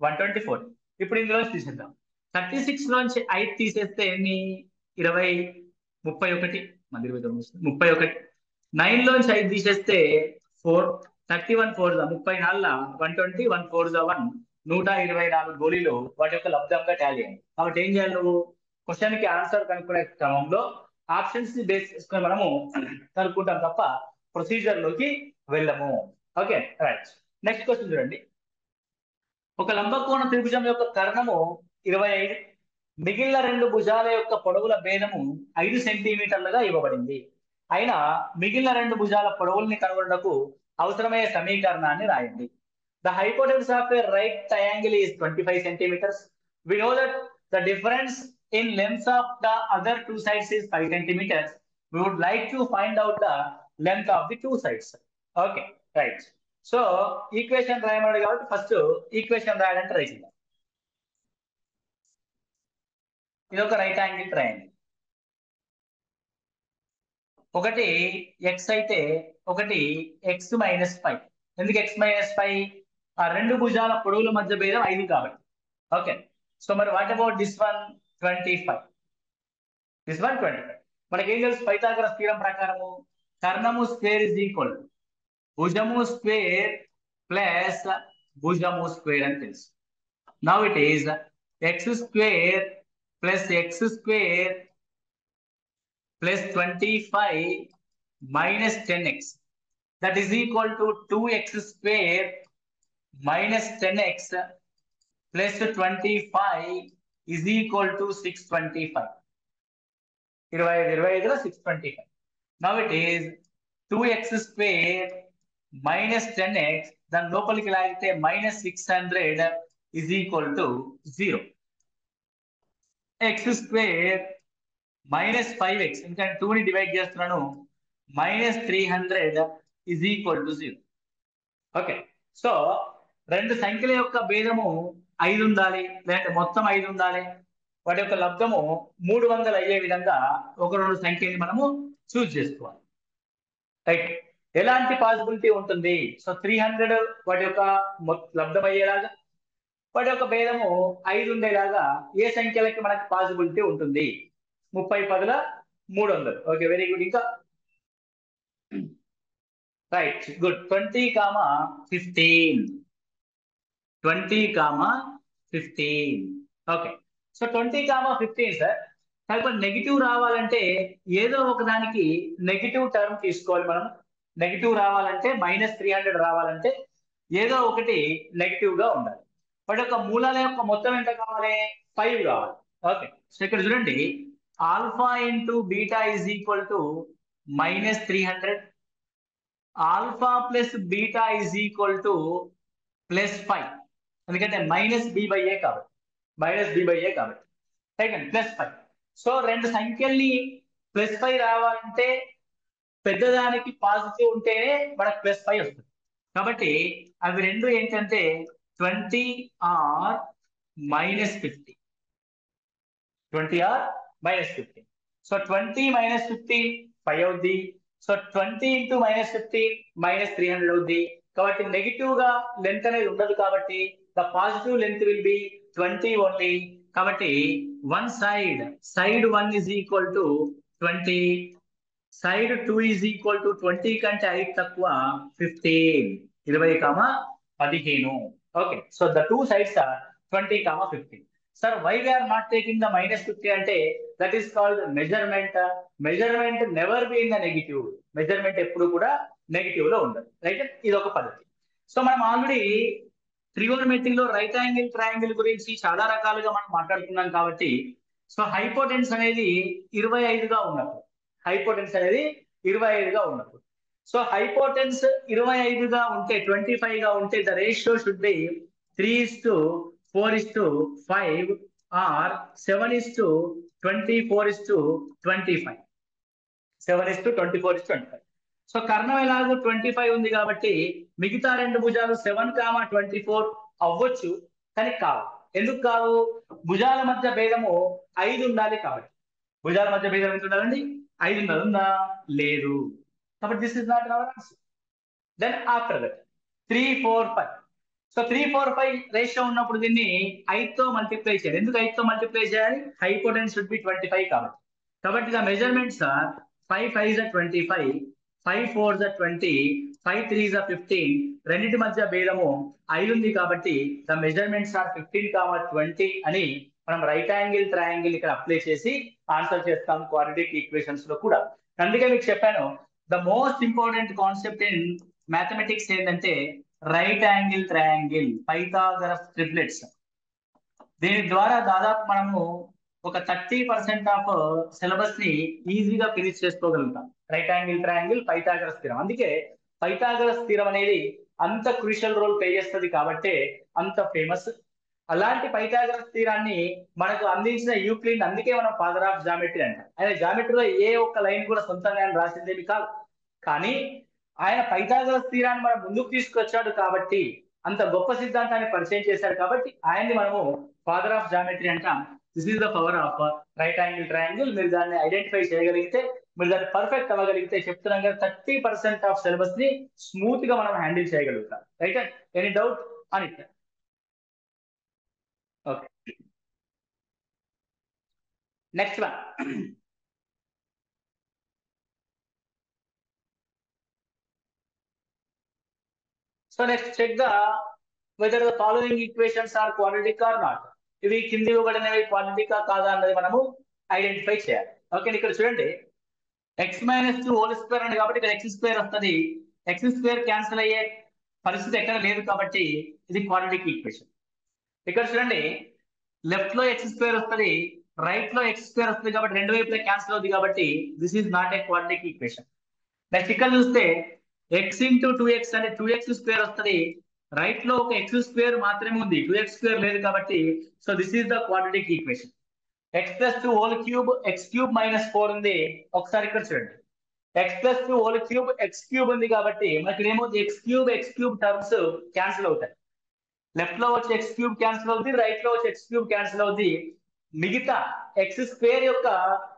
124. ఇప్పుడు ఇందులో తీసేద్దాం. 36 లోంచి 5 తీసేస్తే ఎన్ని? 20 31 మళ్ళీ 31. 9 లోంచి 5 తీసేస్తే 4. 31 4 34 120 1 4 1 124 గోళీలు వాటి యొక్క లబ్ధంగా టాలీ అయ్యింది. కాబట్టి ఏం చేయాలి నువ్వు? క్వశ్చన్ కి ఆన్సర్ కనుక్కునే క్రమంలో ఆప్షన్స్ ని బేస్ చేసుకుని మనము కనుక్కుంటాం తప్ప ప్రొసీజర్ లోకి వెళ్ళము. Okay right. నెక్స్ట్ క్వశ్చన్ చూడండి. ఒక లంబకోణ త్రిభుజం యొక్క కర్ణము 25, మిగిలిన 2 భుజాల యొక్క పొడవుల భేదము 5 సెంటీమీటర్లుగా ఇవ్వబడింది. అయినా మిగిలిన 2 భుజాల పొడవుల్ని కనుగొనడానికి అవసరమయ్యే సమీకరణాన్ని రాయండి. The hypotenuse of a right triangle is 25 centimeters. We know that the difference in length of the other two sides is 5 centimeters. We would like to find out the length of the two sides. Okay, right. So equation రాయమన్నాడు కాబట్టి first equation రాయాలంటే రాయించాం. ఇది ఒక right angle triangle. ఒకటి x అయితే ఒకటి x - 5. ఎందుకు x - 5? ఆ 2 భుజాల పొడవుల మధ్య భేదం 5 కాబట్టి. ఓకే. సో మరి what about this one? 25. This one 25. మనకి ఏం తెలుసు? పైథాగరస్ థీరం ప్రకారము కర్ణము స్క్వేర్ ఇస్ ఈక్వల్ భుజము స్క్వేర్ ప్లస్ భుజము స్క్వేర్ అని తెలుసు. Now it is x square plus x square plus 25 minus 10x. That is equal to 2x square minus 10x plus 25 is equal to 625. 25 625. Now it is 2x square minus 10x, దాని లోపలికి లాగితే minus 600 is equal to 0. x square minus 5x, ఎందుకంటే 2ని divide చేస్తున్నాను, minus 300 is equal to 0. Okay. So 2 సంఖ్యల యొక్క భేదము 5 ఉండాలి, లేదంటే మొత్తం 5 ఉండాలి. వాటి యొక్క లబ్ధము 300 అయ్యే విధంగా ఒక 2 సంఖ్యని మనము చూస్ చేసుకోవాలి. రైట్. ఎలాంటి పాసిబిలిటీ ఉంటుంది? సో 300 వాటి యొక్క లబ్ధం అయ్యేలాగా, వాటి యొక్క భేదము 5 ఉండేలాగా ఏ సంఖ్యలకి మనకి పాసిబిలిటీ ఉంటుంది? 30 10 300. Okay, very good. ఇంకా right, good. 20, 15. 20, 15. Okay. So 20, 15 sir కాకపోతే నెగిటివ్ రావాలంటే ఏదో ఒక దానికి నెగిటివ్ టర్మ్ తీసుకోవాలి మనం. నెగిటివ్ రావాలంటే -300 రావాలంటే ఏదో ఒకటి నెగిటివ్ గా ఉండాలి. వాటి యొక్క మూలాల యొక్క మొత్తం ఎంత కావాలి? 5 కావాలి. ఓకే, సో ఇక్కడ చూడండి, alpha into beta is equal to -300, alpha plus beta is equal to +5. ఎందుకంటే -b/a కాబట్టి, -b/a కాబట్టి రైట్ అండి, +5. సో రెండు సంఖ్యల్ని +5 రావాలంటే పెద్దదానికి పాజిటివ్ ఉంటేనే మనకు +5 వస్తుంది. కాబట్టి అవి రెండు ఏంటంటే 20 ఆర్ -50, 20 ఆర్ -50. సో 20 -50 5 అవుద్ది. సో 20 ఇంటూ -50 -300 అవుద్ది. కాబట్టి నెగిటివ్ గా లెంత్ అనేది ఉండదు కాబట్టి the positive length will be 20 only. కాబట్టి side 1 is equal to 20, side 2 is equal to 20 కంటే 5 తక్కువ 15, 20, 15. Okay, so the two sides are 20, 15. Sir why we are not taking the -50 అంటే that is called measurement. Measurement never be in the negative. Measurement ఎప్పుడు కూడా negative లో ఉండదు. Right, ఇది ఒక పద్ధతి. సో మనం ఆల్రెడీ ట్రిగోనోమెట్రీలో రైట్ యాంగిల్ ట్రయాంగిల్ గురించి చాలా రకాలుగా మనం మాట్లాడుకున్నాం కాబట్టి, సో హైపోటెన్స్ అనేది 25గా ఉన్నప్పుడు, హైపోటెన్స్ అనేది 25గా ఉన్నప్పుడు, సో హైపోటెన్స్ 25గా ఉంటే 25గా ఉంటే the ratio should be 3:4:5 or 7:24:25, 7:24:25. So కర్ణం ఎలాగో 25 ఉంది కాబట్టి మిగతా రెండు భుజాలు 7,24 అవ్వచ్చు, కానీ కావు. ఎందుకు కావు? భుజాల మధ్య భేదము 5 ఉండాలి కాబట్టి. భుజాల మధ్య భేదం ఎంత ఉండాలండి? 5 ఉండాలి. ఉందా? లేదు. కాబట్టి this is not our answer. Then after that 3, 4, 5. So 3, 4, 5 ratio ఉన్నప్పుడు దీన్ని 5 తో మల్టిప్లై చేయాలి. ఎందుకు 5 తో మల్టిప్లై చేయాలి? హైపోటెన్స్ షుడ్ బి 25 కాబట్టి. కాబట్టి the measurements are 5 5s are 25, 5 4s are 20, 5 3s are 15. రెండింటి మధ్య భేదము 5 ఉంది కాబట్టి ద మెజర్మెంట్స్ ఆర్ 15, 20 అని మనం రైట్ యాంగిల్ ట్రయాంగిల్ ఇక్కడ అప్లై చేసి ఆన్సర్ చేస్తాం క్వాడ్రాటిక్ ఈక్వేషన్స్ లో కూడా. అందుకే మీకు చెప్పాను, the most important concept in mathematics ఏంటంటే right angle triangle, Pythagoras triplets. దీని ద్వారా దాదాపు మనము ఒక 30% ఆఫ్ సిలబస్ ని ఈజీగా ఫినిష్ చేసుకోగలుగుతాం. Right angle triangle, Pythagoras theorem. అందుకే పైథాగరస్ థీరం అనేది అంత క్రూషియల్ రోల్ ప్లే చేస్తుంది కాబట్టి అంత ఫేమస్. అలాంటి పైథాగరస్ థీరాన్ని మనకు అందించిన యూక్లిడ్, అందుకే మనం ఫాదర్ ఆఫ్ జామెట్రీ అంటాం. ఆయన జామెట్రీలో ఏ ఒక్క లైన్ కూడా సొంతంగా ఆయన రాసిందేమి కాదు, కానీ ఆయన పైథాగరస్ థీరాన్ని మనం ముందుకు తీసుకొచ్చాడు కాబట్టి, అంత గొప్ప సిద్ధాంతాన్ని పరిచయం చేశాడు కాబట్టి ఆయన్ని మనము ఫాదర్ ఆఫ్ జామెట్రీ అంటాం. This is the power of right angle triangle. మీరు దాన్ని ఐడెంటిఫై చేయగలిగితే, మీరు దాన్ని పర్ఫెక్ట్ అవ్వగలిగితే చెప్తున్నాం కదా 30% ఆఫ్ సిలబస్ ని స్మూత్ గా మనం హ్యాండిల్ చేయగలుగుతాం. Right, any doubt on it? Okay, next one. So next check the whether the following equations are quadratic or not. ఇవి కింది ఇవ్వబడినవి క్వాడ్రాటికా కాదా అన్నది మనము ఐడెంటిఫై చేయాలి. ఓకే, ఇక్కడ చూడండి, x-2 ఉంది కాబట్టి ఇక్కడ x² వస్తుంది. x² క్యాన్సిల్ అయ్యే పరిస్థితి ఎక్కడ లేదు కాబట్టి ఇది క్వాడ్రాటిక్ ఈక్వేషన్. ఇక్కడ చూడండి, లెఫ్ట్ లో x² వస్తుంది, రైట్ లో x² వస్తుంది కాబట్టి రెండు వైపులా క్యాన్సిల్ అవుతుంది కాబట్టి this is not a quadratic equation. Next ఇక్కడ చూస్తే x ఇంటూ 2x అంటే 2x² వస్తుంది, రైట్ లో ఒక x² మాత్రమే ఉంది, 2x² లేదు కాబట్టి so this is the quadratic equation. x+2 whole cube x³ -4 ఉంది. ఒకసారి ఇక్కడ చూడండి, x+2 హోల్ క్యూబ్ x³ ఉంది కాబట్టి మనకి ఏమవుతుంది? x³ టర్మ్స్ క్యాన్సిల్ అవుతాయి. లెఫ్ట్ లో వచ్చి x³ క్యాన్సిల్ అవుతుంది, రైట్ లో వచ్చి x³ క్యాన్సిల్ అవుతుంది. మిగతా x² యొక్క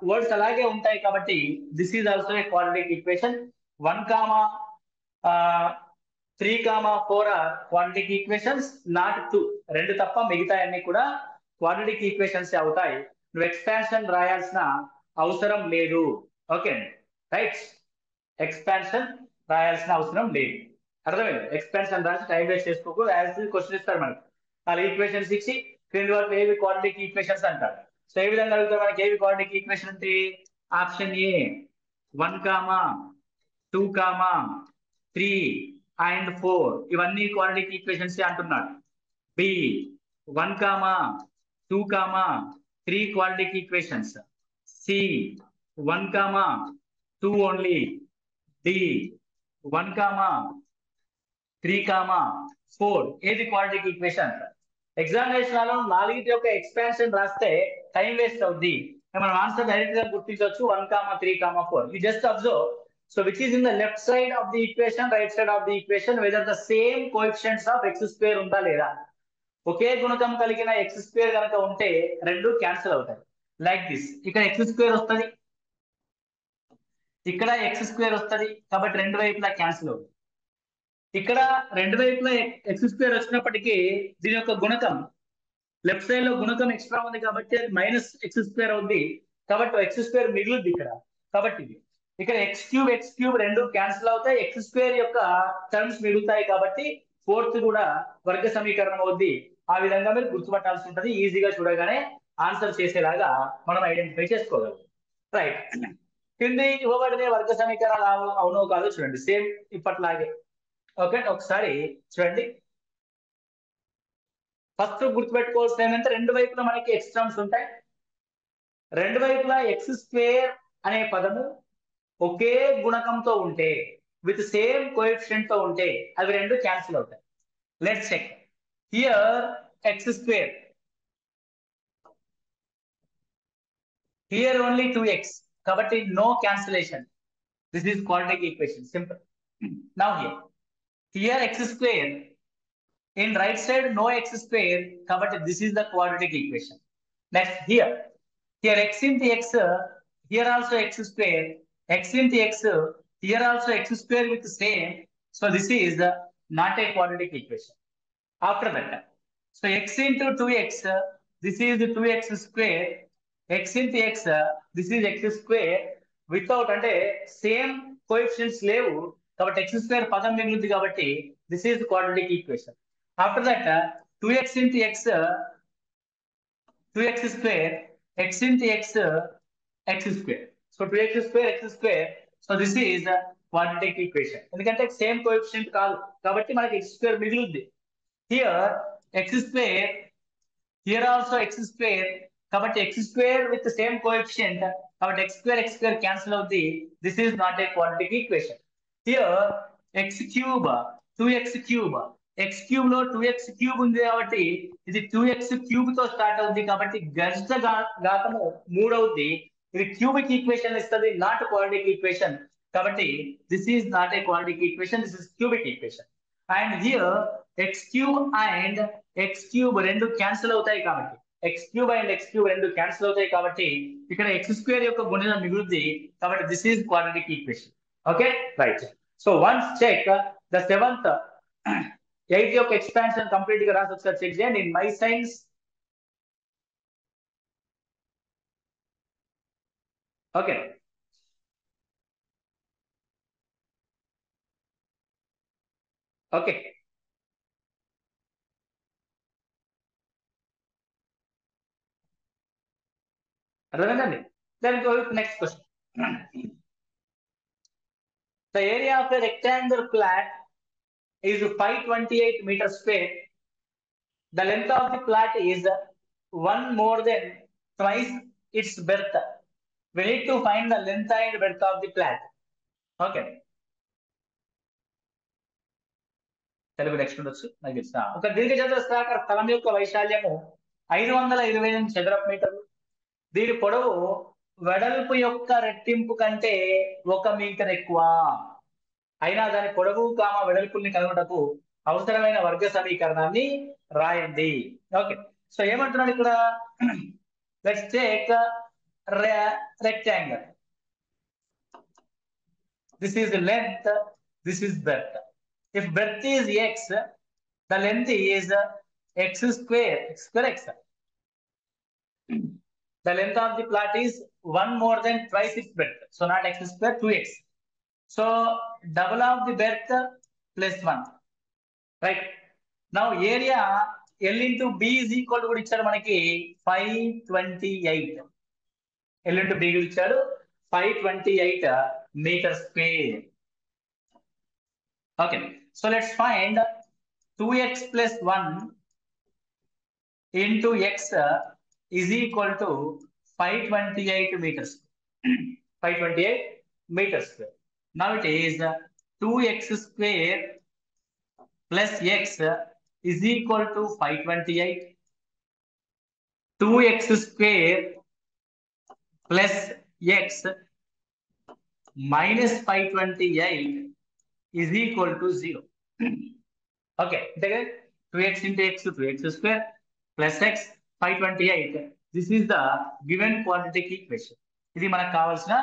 వర్డ్స్ అలాగే ఉంటాయి కాబట్టి this is also a quadratic equation. 1,3,4 are quadratic equations, not 2. రెండు తప్ప మిగతా అన్ని కూడా క్వాడ్రాటిక్ ఈక్వేషన్స్ అవుతాయి. నువ్వు ఎక్స్పాన్షన్ రాయాల్సిన అవసరం లేదు. ఓకే రైట్, ఎక్స్పాన్షన్ రాయాల్సిన అవసరం లేదు. అర్థమైంది? ఎక్స్పాన్షన్ రాసి టైం వేస్ట్ చేసుకోకు. యాజ్ క్వశ్చన్ ఇస్తారు మనకి, వాళ్ళ ఈక్వేషన్స్ ఇచ్చి క్రింది వరకు ఏవి క్వాడ్రాటిక్ ఈక్వేషన్స్ అంటారు. సో ఏ విధంగా అడుగుతారు మనకి ఏవి క్వాడ్రాటిక్ ఈక్వేషన్ అంటే ఆప్షన్ ఏ 1, 2, 3 అండ్ 4 ఇవన్నీ క్వాడ్రాటిక్ ఈక్వేషన్స్ అంటున్నాడు. B 1, 2, 3 quadratic equations. C 1, 2 only. D 1, 3, 4 ఏది క్వాడ్రాటిక్ ఈక్వేషన్ అంటారు. ఎగ్జామినేషన్ లో 4 యొక్క ఎక్స్పాన్షన్ రాస్తే టైం వేస్ట్ అవుద్ది. మనం ఆన్సర్ డైరెక్ట్ గా గుర్తించవచ్చు 1, 3, 4. You just observe. So which is in the left side of the equation, right side of the equation, whether the same coefficients of X square ఉందా లేదా. ఒకే గుణకం కలిగిన ఎక్స్ స్క్వేర్ కనుక ఉంటే రెండు క్యాన్సిల్ అవుతాయి. Like this. ఇక్కడ ఎక్స్ స్క్వేర్ వస్తుంది, ఇక్కడ ఎక్స్ స్క్వేర్ వస్తుంది, కాబట్టి రెండు వైపులా క్యాన్సిల్ అవుతుంది. ఇక్కడ రెండు వైపులా ఎక్స్ స్క్వేర్ వచ్చినప్పటికీ దీని యొక్క గుణకం లెఫ్ట్ సైడ్ లో గుణకం ఎక్స్ట్రా ఉంది కాబట్టి అది మైనస్ ఎక్స్ స్క్వేర్ అవుద్ది. కాబట్టి ఎక్స్ స్క్వేర్ మిగులుద్ది ఇక్కడ. కాబట్టి ఇక్కడ ఎక్స్ క్యూబ్ రెండు క్యాన్సిల్ అవుతాయి. ఎక్స్ స్క్వేర్ యొక్క టర్మ్స్ మిగులుతాయి కాబట్టి ఫోర్త్ కూడా వర్గ సమీకరణం అవుద్ది. ఆ విధంగా మీరు గుర్తుపట్టాల్సి ఉంటుంది. ఈజీగా చూడగానే ఆన్సర్ చేసేలాగా మనం ఐడెంటిఫై చేసుకోగలం. రైట్. కింది ఇవ్వబడిన వర్గ సమీకరణాలు అవునో కాదో చూడండి. సేమ్ ఇప్పట్లాగే. ఓకే, ఒకసారి చూడండి. ఫస్ట్ గుర్తుపెట్టుకోవాల్సిన ఏంటంటే రెండు వైపులా మనకి ఎక్స్ టర్మ్స్ ఉంటాయి. రెండు వైపులా ఎక్స్ స్క్వేర్ అనే పదము ఒకే గుణకంతో ఉంటే, విత్ సేమ్ కోఎఫిషియంట్ తో ఉంటే అవి రెండు క్యాన్సిల్ అవుతాయి. Let's check. Here x square, here only 2x, కాబట్టి no cancellation. This is quadratic equation. Simple. Now here x square, in right side no x square, కాబట్టి this is the quadratic equation. Next here x into x, here also x square, x into x, here also x square with same, so this is not a quadratic equation. After that, so x into 2x, this is 2x square, x into x, this is x square without అంటే same coefficients లేవు కాబట్టి x square పదం మిగులుతుంది కాబట్టి this is quadratic equation. After that, 2x into x, 2x square, x into x, x square. So 2x square, x square. So this is the quadratic equation. ఎందుకంటే same coefficient కాదు కాబట్టి మనకి x square మిగులుద్ది. Here x square, here also x square, కాబట్టి x square with the same coefficient, కాబట్టి x square cancel అవుద్ది. This is not a quadratic equation. Here x cube, 2x cube, x cube లో 2x cube ఉంది కాబట్టి ఇది 2x cube తో start అవుద్ది కాబట్టి గరిష్ట ఘాతము 3 అవుద్ది. ఇది క్యూబిక్ ఈక్వేషన్ ఇస్తుంది, నాట్ క్వాడ్రాటిక్ ఈక్వేషన్. కాబట్టి this is not a quadratic equation, this is cubic equation. And here x cube and x cube రెండు క్యాన్సిల్ అవుతాయి కాబట్టి x cube and x cube రెండు క్యాన్సిల్ అవుతాయి కాబట్టి ఇక్కడ x స్క్వేర్ యొక్క గుణిజం మిగులుద్ది కాబట్టి this is quadratic equation. Okay, right. So once check the seventh 8 యొక్క ఎక్స్పాన్షన్ కంప్లీట్ గా రాసి ఒకసారి చెక్ చేయండి. In my science okay. Okay, అర్థమైందండి. Then go with next question. The area of a rectangular flat is 528 meters square. The length of the flat is 1 more than twice its breadth. We need to find the length and breadth of the flat. Okay. Telugu next ఉండొచ్చు నాకు తెలుసు. ఒక దీర్ఘచతురస్రాకార స్థలం యొక్క వైశాల్యము 528 చదరపు మీటర్లు. దీని పొడవు వెడల్పు యొక్క రెట్టింపు కంటే 1 మీటర్ ఎక్కువ. అయినా దాని పొడవు వెడల్పుల్ని కనుగొనటకు అవసరమైన వర్గ సమీకరణాన్ని రాయండి. ఓకే, సో ఏమంటున్నాడు ఇక్కడ? Let's take rectangle. This is length, this is breadth. If breadth is x, the length is x square, x. The length of the plot is 1 more than twice its breadth, so not x square, 2x. So double of the breadth plus 1. Right. Now area L into B is equal to కూడా ఇచ్చాడు మనకి 528. L into B ఇచ్చాడు 528 meters square. Okay, so let's find 2x plus 1 into x is equal to 528 meters. 528 meters square. Now it is 2x square plus x is equal to 528. 2x square plus x minus 528 is equal to 0. Okay, 2x into x, 2x square plus x 528. This is the given quadratic equation. ఇది మనకు కావాల్సిన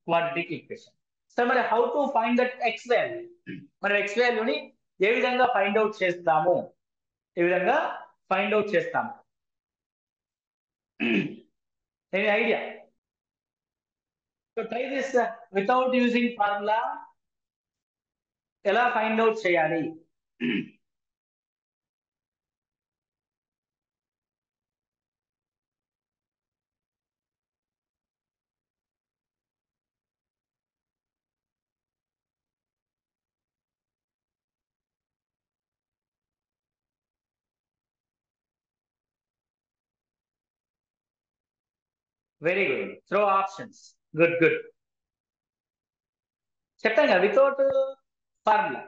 quadratic equation. So మరి how to find that x value? మనం x value ని ఏ విధంగా find out చేస్తాము? Any idea? So try this without using formula. ఎలా find out చేయాలి? Very good. Throw options. Good. చెప్పాను కదా వితౌట్ ఫార్ములా.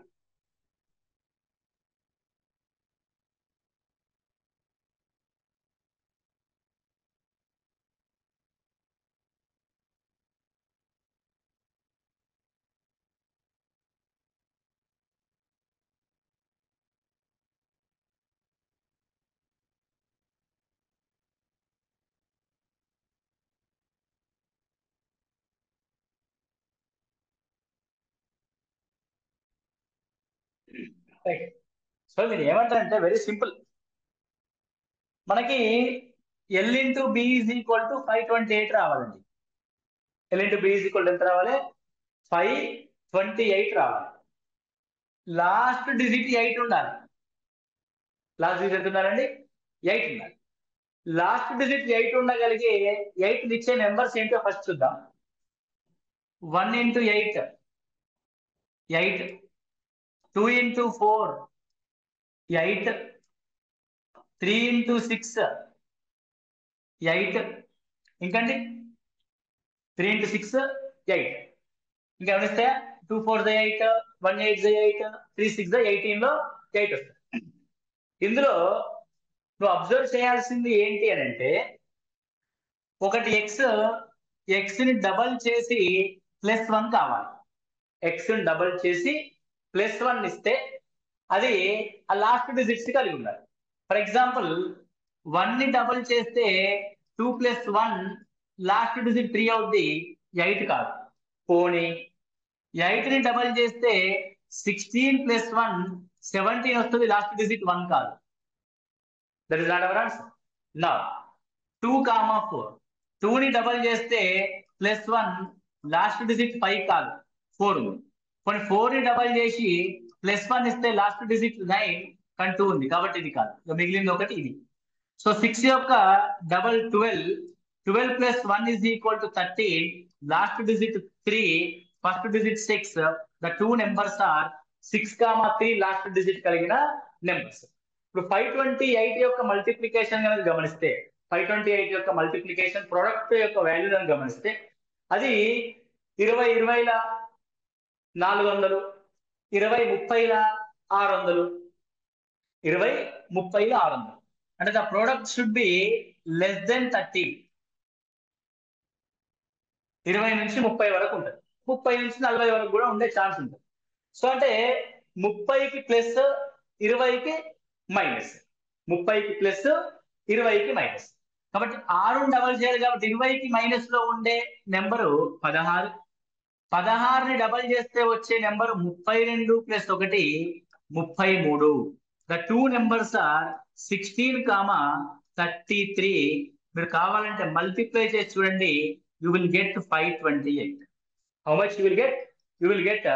సో మీరు ఏమంటారంటే వెరీ సింపుల్. మనకి L into B is equal to 528 రావాలండి. L into B is equal to ఎంత రావాలి? 528 రావాలి. లాస్ట్ డిజిట్ 8 ఉండాలి. లాస్ట్ డిజిట్ ఎంత ఉండాలండి? 8 ఉండాలి. లాస్ట్ డిజిట్ 8 ఉండగలిగే 8 ఇచ్చే నెంబర్స్ ఏంటో ఫస్ట్ చూద్దాం. 1 into 8 8, 2 into 4 8, 3 into 6 8, ఇంకండి 3 into 6 8. ఇంకా ఏమనిస్తాయా? 2 4 8, 1 8 8, 3 6 18 లో 8 వస్తాయి. ఇందులో నువ్వు అబ్జర్వ్ చేయాల్సింది ఏంటి అని అంటే, ఒకటి ఎక్స్ ని డబల్ చేసి +1 కావాలి. ఎక్స్ ని డబల్ చేసి +1 ఇస్తే అది ఆ లాస్ట్ డిజిట్స్ కలిగి ఉండాలి. ఫర్ ఎగ్జాంపుల్ 1 ని డబల్ చేస్తే 2 + 1 లాస్ట్ డిజిట్ 3 అవుద్ది, 8 కాదు. పోనీ 8 ని డబల్ చేస్తే 16 + 1 17 వస్తుంది, లాస్ట్ డిజిట్ 1 కాదు. That is not our answer. Now 2, 4 2 ని డబల్ చేస్తే +1 లాస్ట్ డిజిట్ 5 కాదు, 4 ఉంది. కొన్ని 4 ని డబల్ చేసి +1 ఇస్తే లాస్ట్ డిజిట్ 9 కానీ 2 ఉంది, కాబట్టి ఇది కాదు. మిగిలింది ఒకటి ఇది. సో 6 యొక్క double 12, 12 + 1 is equal to 13, last digit 3, first digit 6. The two numbers are 6, 3 last digit కలిగిన నెంబర్స్. ఇప్పుడు 528 యొక్క మల్టిప్లికేషన్ కనుక గమనిస్తే, 528 యొక్క మల్టిప్లికేషన్ ప్రొడక్ట్ యొక్క వాల్యూ కనుక గమనిస్తే అది 20 20ల 400, 20 30ల 600, 20 30ల 600. అంటే the product should be less than 30. 20 నుంచి 30 వరకు ఉంటుంది, 30 నుంచి 40 వరకు కూడా ఉండే ఛాన్స్ ఉంటుంది. సో అంటే 30కి ప్లస్ 20కి మైనస్, 30కి ప్లస్ 20కి మైనస్. కాబట్టి 6 డబల్ చేయాలి కాబట్టి 20కి మైనస్ లో ఉండే నెంబరు 16. 16ని డబల్ చేస్తే వచ్చే number 32 + 1 33. The two numbers are 16, 33. మీరు కావాలంటే మల్టిప్లై చేసి చూడండి, you will get 528. How much you will get? You will get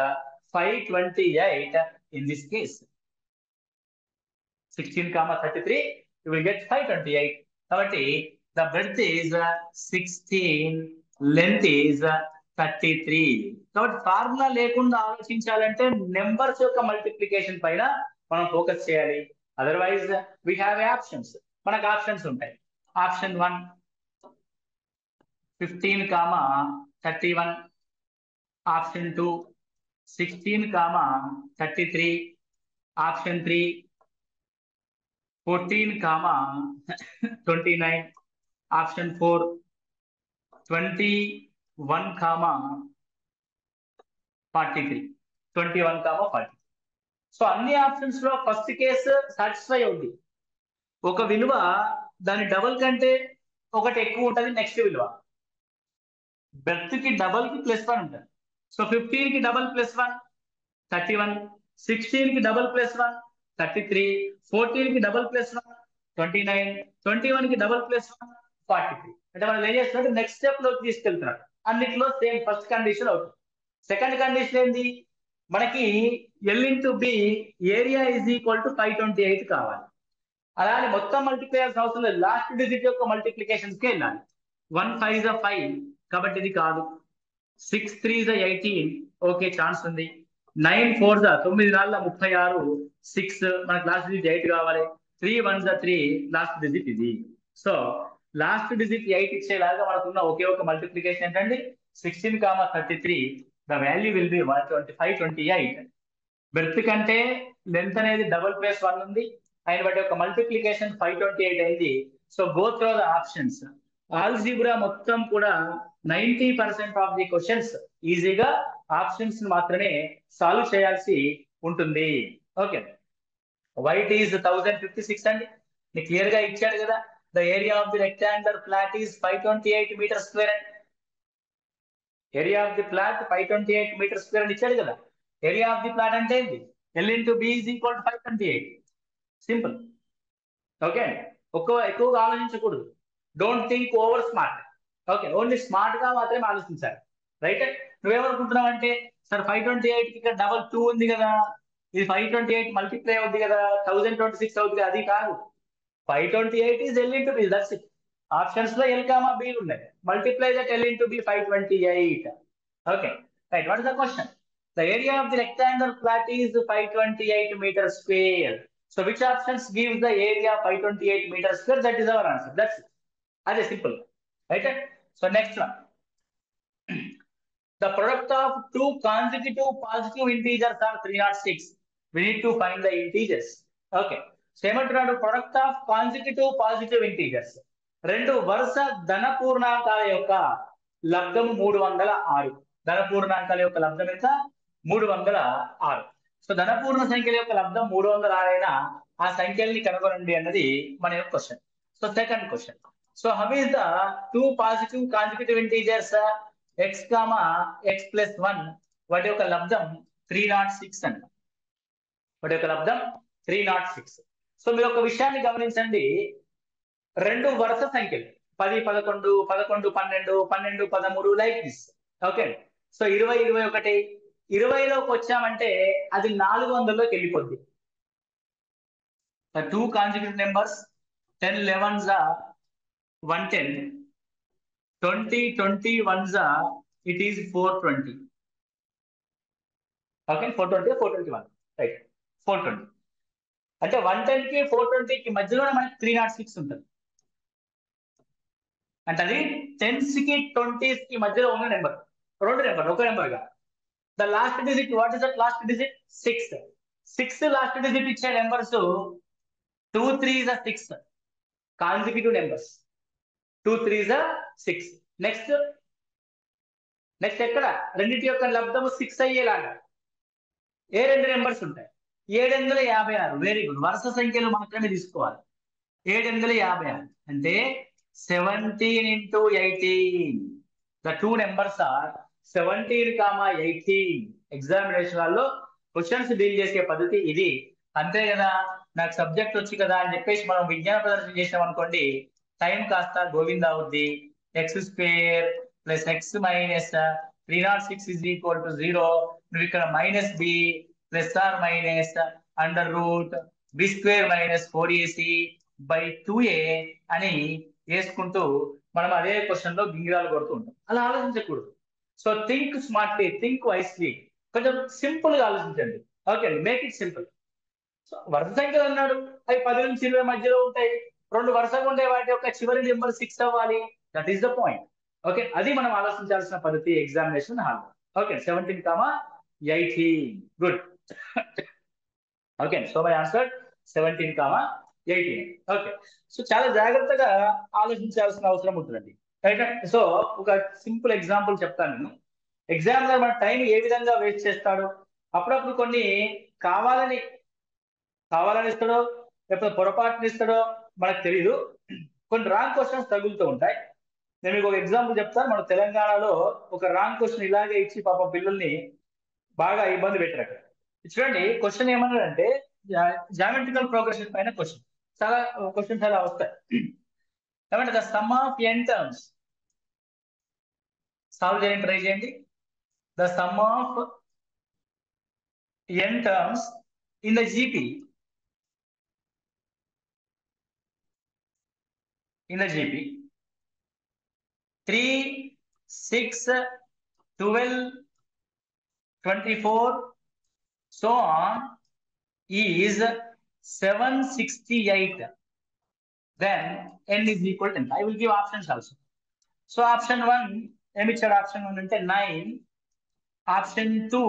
528 in this case. 16,33, you will get 528. కాబట్టి the breadth is 16, length is 33. కాబట్టి ఫార్ములా లేకుండా ఆలోచించాలంటే numbers యొక్క మల్టిప్లికేషన్ పైన మనం ఫోకస్ చేయాలి. అదర్వైజ్ వీ హ్యావ్ ఆప్షన్స్, మనకు ఆప్షన్స్ ఉంటాయి. Option 1 15,31, option 2 16,33, option 3 14,29, option 4 21,43. So అన్ని ఆప్షన్స్ లో ఫస్ట్ కేసు సాటిస్ఫై అవుద్ది. ఒక విలువ దాని డబుల్ కంటే ఒకటి ఎక్కువ ఉంటుంది నెక్స్ట్ విలువ. బెర్త్ కి డబల్ కి +1 ఉంటుంది. సో 15 కి డబల్ +1 31, 16 కి డబల్ +1 33, 14 కి డబల్ +1 29, 21 కి డబల్ +1 43. అంటే మనం ఏం చేస్తున్నట్టు నెక్స్ట్ స్టెప్ లోకి తీసుకెళ్తున్నాడు. అన్నిట్లో సేమ్ ఫస్ట్ కండిషన్ అవుతుంది. సెకండ్ కండిషన్ ఏంది, మనకి L/B ఏరియా = 528 కావాలి. అలానే మొత్తం మల్టిప్లై చేయాల్సిన అవసరం లేదు, లాస్ట్ డిజిట్ యొక్క మల్టిప్లికేషన్స్ కి వెళ్ళాలి. 1 5 5, కాబట్టి ఇది కాదు. 6 3 18, ఓకే ఛాన్స్ ఉంది. 9 4 9 4 36, 6 మనకి లాస్ట్ డిజిట్ 8 కావాలి. 3 1 3, లాస్ట్ డిజిట్ ఇది. సో లాస్ట్ డిజిట్ 8 ఇచ్చేలాగా మనకున్న ఒకే ఒక మల్టిప్లికేషన్ ఏంటండి 16,33. The value will be 528. Berth కంటే లెంత్ అనేది డబుల్ +1 ఉంది, అయిన బట్టి ఒక మల్టిప్లికేషన్ 528 అయింది. So go through the options. Algebra మొత్తం కూడా 90% ఆఫ్ ది క్వశ్చన్స్ ఈజీగా ఆప్షన్స్ మాత్రమే సాల్వ్ చేయాల్సి ఉంటుంది. ఓకే, వైట్ ఈజ్ 1056 అండి, నీకు క్లియర్ గా ఇచ్చాడు కదా. The area of the rectangular flat is 528 metre square అండి. Area of the flat 528 metre square అని ఇచ్చాడు కదా. ఏరియా ఆఫ్ ది ఫ్లాట్ అంటే ఏంటి, L/B = 528. సింపుల్. ఓకే, ఎక్కువగా ఆలోచించకూడదు. Don't think over smart. Okay, only smart గా మాత్రమే ఆలోచించాలి. రైట్, నువ్వేమనుకుంటున్నావు అంటే సార్ 528 కి ఇక్కడ డబల్ 2 ఉంది కదా, ఇది 528 మల్టిప్లై అవుద్ది కదా, 1026 అవుతుంది. అది కాదు, 528 is L/B, that's it. Options లో L, B ఉన్నాయి. Multiply that L/B 528. Okay right, what is the question? The area of the rectangular flat is 528 meters square. So which options gives the area 528 meters square? That is our answer. That's it. That is simple. Right? So next one. The product of two consecutive positive integers are 306. We need to find the integers. Okay. So ఏమంటున్నాడు, product of consecutive positive integers. రెండు వరుస ధన పూర్ణాంకాల యొక్క లబ్ధం 306. ధన పూర్ణాంకాల యొక్క లబ్ధం ఎంత? 306. సో ధనపూర్ణ సంఖ్యల యొక్క లబ్ధం 306 అయినా ఆ సంఖ్యల్ని కనుగొనండి అన్నది మన యొక్క question. So second question. So how is the two positive consecutive integers x, x + 1, వాటి యొక్క లబ్ధం 306 అంట. వాటి యొక్క లబ్ధం 306. సో మీరు ఒక విషయాన్ని గమనించండి, రెండు వరుస సంఖ్యలు 10 11 11 12 12 13 లైక్ దిస్. ఓకే, సో 20 21 20లోకి వచ్చామంటే అది 400లోకి వెళ్ళిపోద్ది. The two consecutive numbers 10 11s are 110, 20 21s are it is 420. Okay, 420 421, right? 420 అంటే 110 కి 420 కి మధ్యలోనే మనకి 306 ఉంటుంది. అంటే అది 10s కి 20s కి మధ్యలో ఉన్న నెంబర్, రెండు నెంబర్ ఒక నెంబర్ గా. The last digit, what is that last digit? 6. 6 last digit ఇచ్చే numbers 2 3s are 6 consecutive numbers. 2 3s are 6. Next ఎక్కడ రెండింటి యొక్క లబ్ధము 6 అయ్యేలాగా ఏ రెండు నెంబర్స్ ఉంటాయి? 756. వెరీ గుడ్, వరుస సంఖ్యలు మాత్రమే తీసుకోవాలి. 756 అంటే 17 into 18. The two numbers are 17, 18. Examination లో క్వశ్చన్స్ డీల్ చేసే పద్ధతి ఇది. అంతే కదా, నాకు సబ్జెక్ట్ వచ్చి కదా అని చెప్పేసి మనం విజ్ఞాన ప్రదర్శన చేసాం అనుకోండి, టైం కాస్త గోవింద అవుద్ది. x² + x - 306 = 0. నువ్వు ఇక్కడ -b ± √3 B square minus 4ac/2a అని వేసుకుంటూ మనం అదే క్వశ్చన్ లో గింగిరాలు కొడుతూ ఉంటాం. అలా ఆలోచించకూడదు. So think smartly, think wisely, కొంచెం సింపుల్ గా ఆలోచించండి. Okay, make it simple. So వరుస సంఖ్యలు అన్నాడు, అవి 10 నుంచి 20 మధ్యలో ఉంటాయి. రెండు వరుసగా ఉండే వాటి యొక్క చివరి నెంబర్ 6 అవ్వాలి. That is the point. Okay, అది మనం ఆలోచించాల్సిన పద్ధతి examination hall. Okay, 17, 18. Good. Okay, so my answer 17, 18. Okay, so చాలా జాగ్రత్తగా ఆలోచించాల్సిన అవసరం ఉంటుందండి. రైట్. సో ఒక సింపుల్ ఎగ్జాంపుల్ చెప్తాను నేను. ఎగ్జామినర్ మన టైం ఏ విధంగా వేస్ట్ చేస్తాడు, అప్పుడప్పుడు కొన్ని కావాలని ఇస్తాడో లేకపోతే పొరపాటుని ఇస్తాడో మనకు తెలియదు. కొన్ని రాంగ్ క్వశ్చన్స్ తగులుతూ ఉంటాయి. నేను మీకు ఒక ఎగ్జాంపుల్ చెప్తాను. మన తెలంగాణలో ఒక రాంగ్ క్వశ్చన్ ఇలాగే ఇచ్చి పాపం పిల్లల్ని బాగా ఇబ్బంది పెట్టారు అక్కడ. చూడండి, క్వశ్చన్ ఏమన్నాడంటే జామెట్రికల్ ప్రోగ్రెషన్ పైన క్వశ్చన్. చాలా క్వశ్చన్స్ అలా వస్తాయి. ఏమంటే the sum of n terms, solve చేయడానికి ట్రై చేయండి. The sum of n terms in the GP, in the GP 3, 6, 12, 24 so on is 768. Then n is equal to 10. I will give options also. So option 1, emitter option 1 ante 9, option 2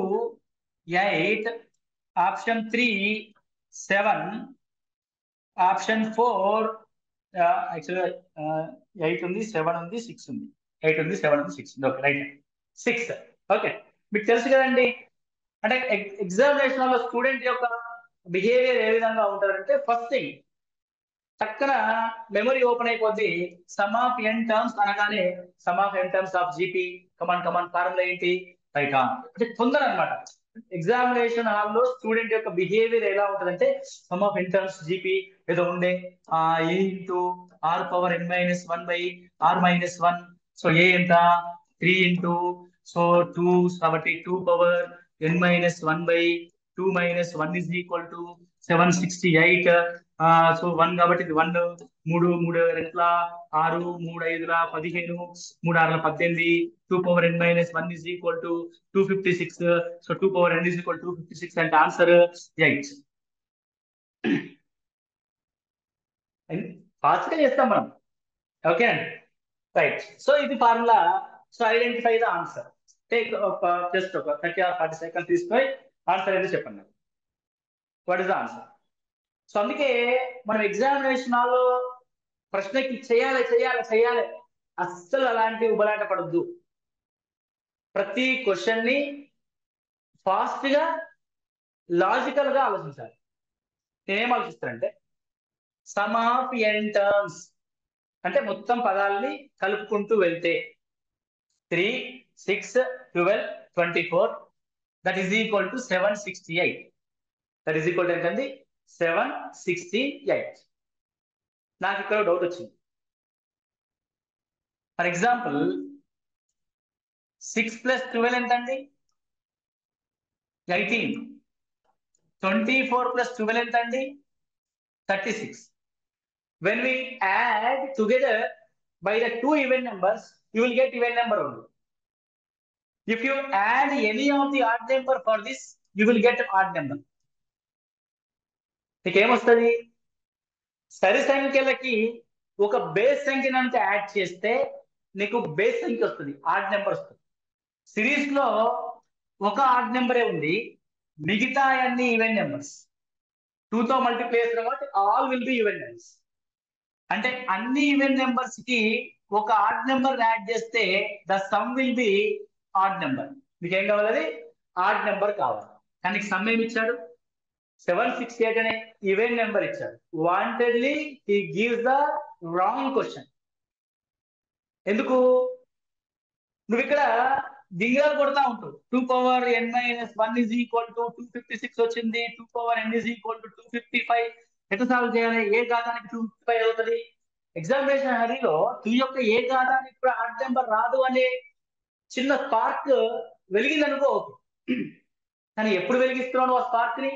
8, option 3 7, option 4 యాక్చువల్గా 8 ఉంది, 7 ఉంది, 6 ఉంది. 8 ఉంది, 7 ఉంది, 6 ఉంది. Okay, right. 6. Okay, మీకు తెలుసు కదండి. అంటే ఎగ్జామినేషన్ లో స్టూడెంట్ యొక్క బిహేవియర్ ఏ విధంగా ఉంటుందంటే, ఫస్ట్ థింగ్ చక్కన మెమరీ ఓపెన్ అయిపోద్ది. సమ్ ఆఫ్ n టర్మ్స్ అనగానే some of n terms of GP, come on formula ఏంటి, రైట్. అంటే తొందర అనమాట. ఎగ్జామినేషన్ హాల్లో స్టూడెంట్ యొక్క బిహేవియర్ ఎలా ఉంటుందంటే, sum of n terms GP ఏదో ఉండే a into r power n minus 1/r-1. So a ఎంత, 3 ఇంటూ సో 2, కాబట్టి 2 power n minus 1/2 minus 1 is equal to 768. So 1 కాబట్టి ఇది 1, 3 3 2 6, 3 5 15, 3 6 18, 2 power n minus 1 is equal to 256. So 2 power n is equal to 256 అంటే answer 8. Fast గా చేస్తాం మనం. Okay అండి, right. So ఇది formula. So identify the answer. Take just ఒక 30 or 40 seconds తీసుకొని ఆన్సర్ ఏదో చెప్పండి. What is the answer? So అందుకే మనం ఎగ్జామినేషన్ హాల్లో ప్రశ్నకి చేయాలి అస్సలు అలాంటి ఉబలాట పడద్దు. ప్రతి క్వశ్చన్ ని ఫాస్ట్ గా లాజికల్ గా ఆలోచించాలి. నేనేం ఆలోచిస్తానంటే, సమ్ ఆఫ్ n టర్మ్స్ అంటే మొత్తం పదాలని కలుపుకుంటూ వెళ్తే 3, 6, 12, 24 that is equal to 768. That is equal to ఎంతండి, 768. నాకు ఇక్కడ డౌట్ వచ్చింది. ఫర్ ఎగ్జాంపుల్ 6 + 12 ఎంతండి, 18. 24 + 12 ఎంతండి, 36. When we add together by the two even numbers, you will get even number only. If you add any of the odd number for this, you will get odd number. మీకు ఏమొస్తుంది, సరి సంఖ్యలకి ఒక base సంఖ్యను అంతా add చేస్తే నీకు base సంఖ్య వస్తుంది, ఆడ్ నెంబర్ వస్తుంది. సిరీస్ లో ఒక ఆడ్ నెంబరే ఉంది, మిగతా అన్ని ఈవెన్ నెంబర్స్. 2తో మల్టిప్లై చేసిన కాబట్టి all will be even numbers. అంటే అన్ని ఈవెన్ నెంబర్స్ కి ఒక ఆడ్ నెంబర్ యాడ్ చేస్తే the sum will be odd number. మీకు ఏం కావాలి, ఆడ్ నెంబర్ కావాలి. కానీ సమ్ ఏమి ఇచ్చాడు, 768 అనే ఈవెన్ నెంబర్ ఇచ్చాడు. Wantedly he gives the wrong question. ఎందుకు, నువ్వు ఇక్కడ దిగాలు కొడతా ఉంటావు. 2 power n minus 1 is equal to 256 వచ్చింది, 2 power n is equal to 255. ఎట్లా సాల్వ్ చేయాలి, ఏ ఘాతానికి 255 అవుతుంది. ఎగ్జామినేషన్ హరీలో 2 యొక్క ఏ ఘాతానికి కూడా ఆడ్ నెంబర్ రాదు అనే చిన్న స్పార్క్ వెలిగిందనుకో. కానీ ఎప్పుడు వెలిగిస్తున్నావు ఆ స్పార్క్ ని,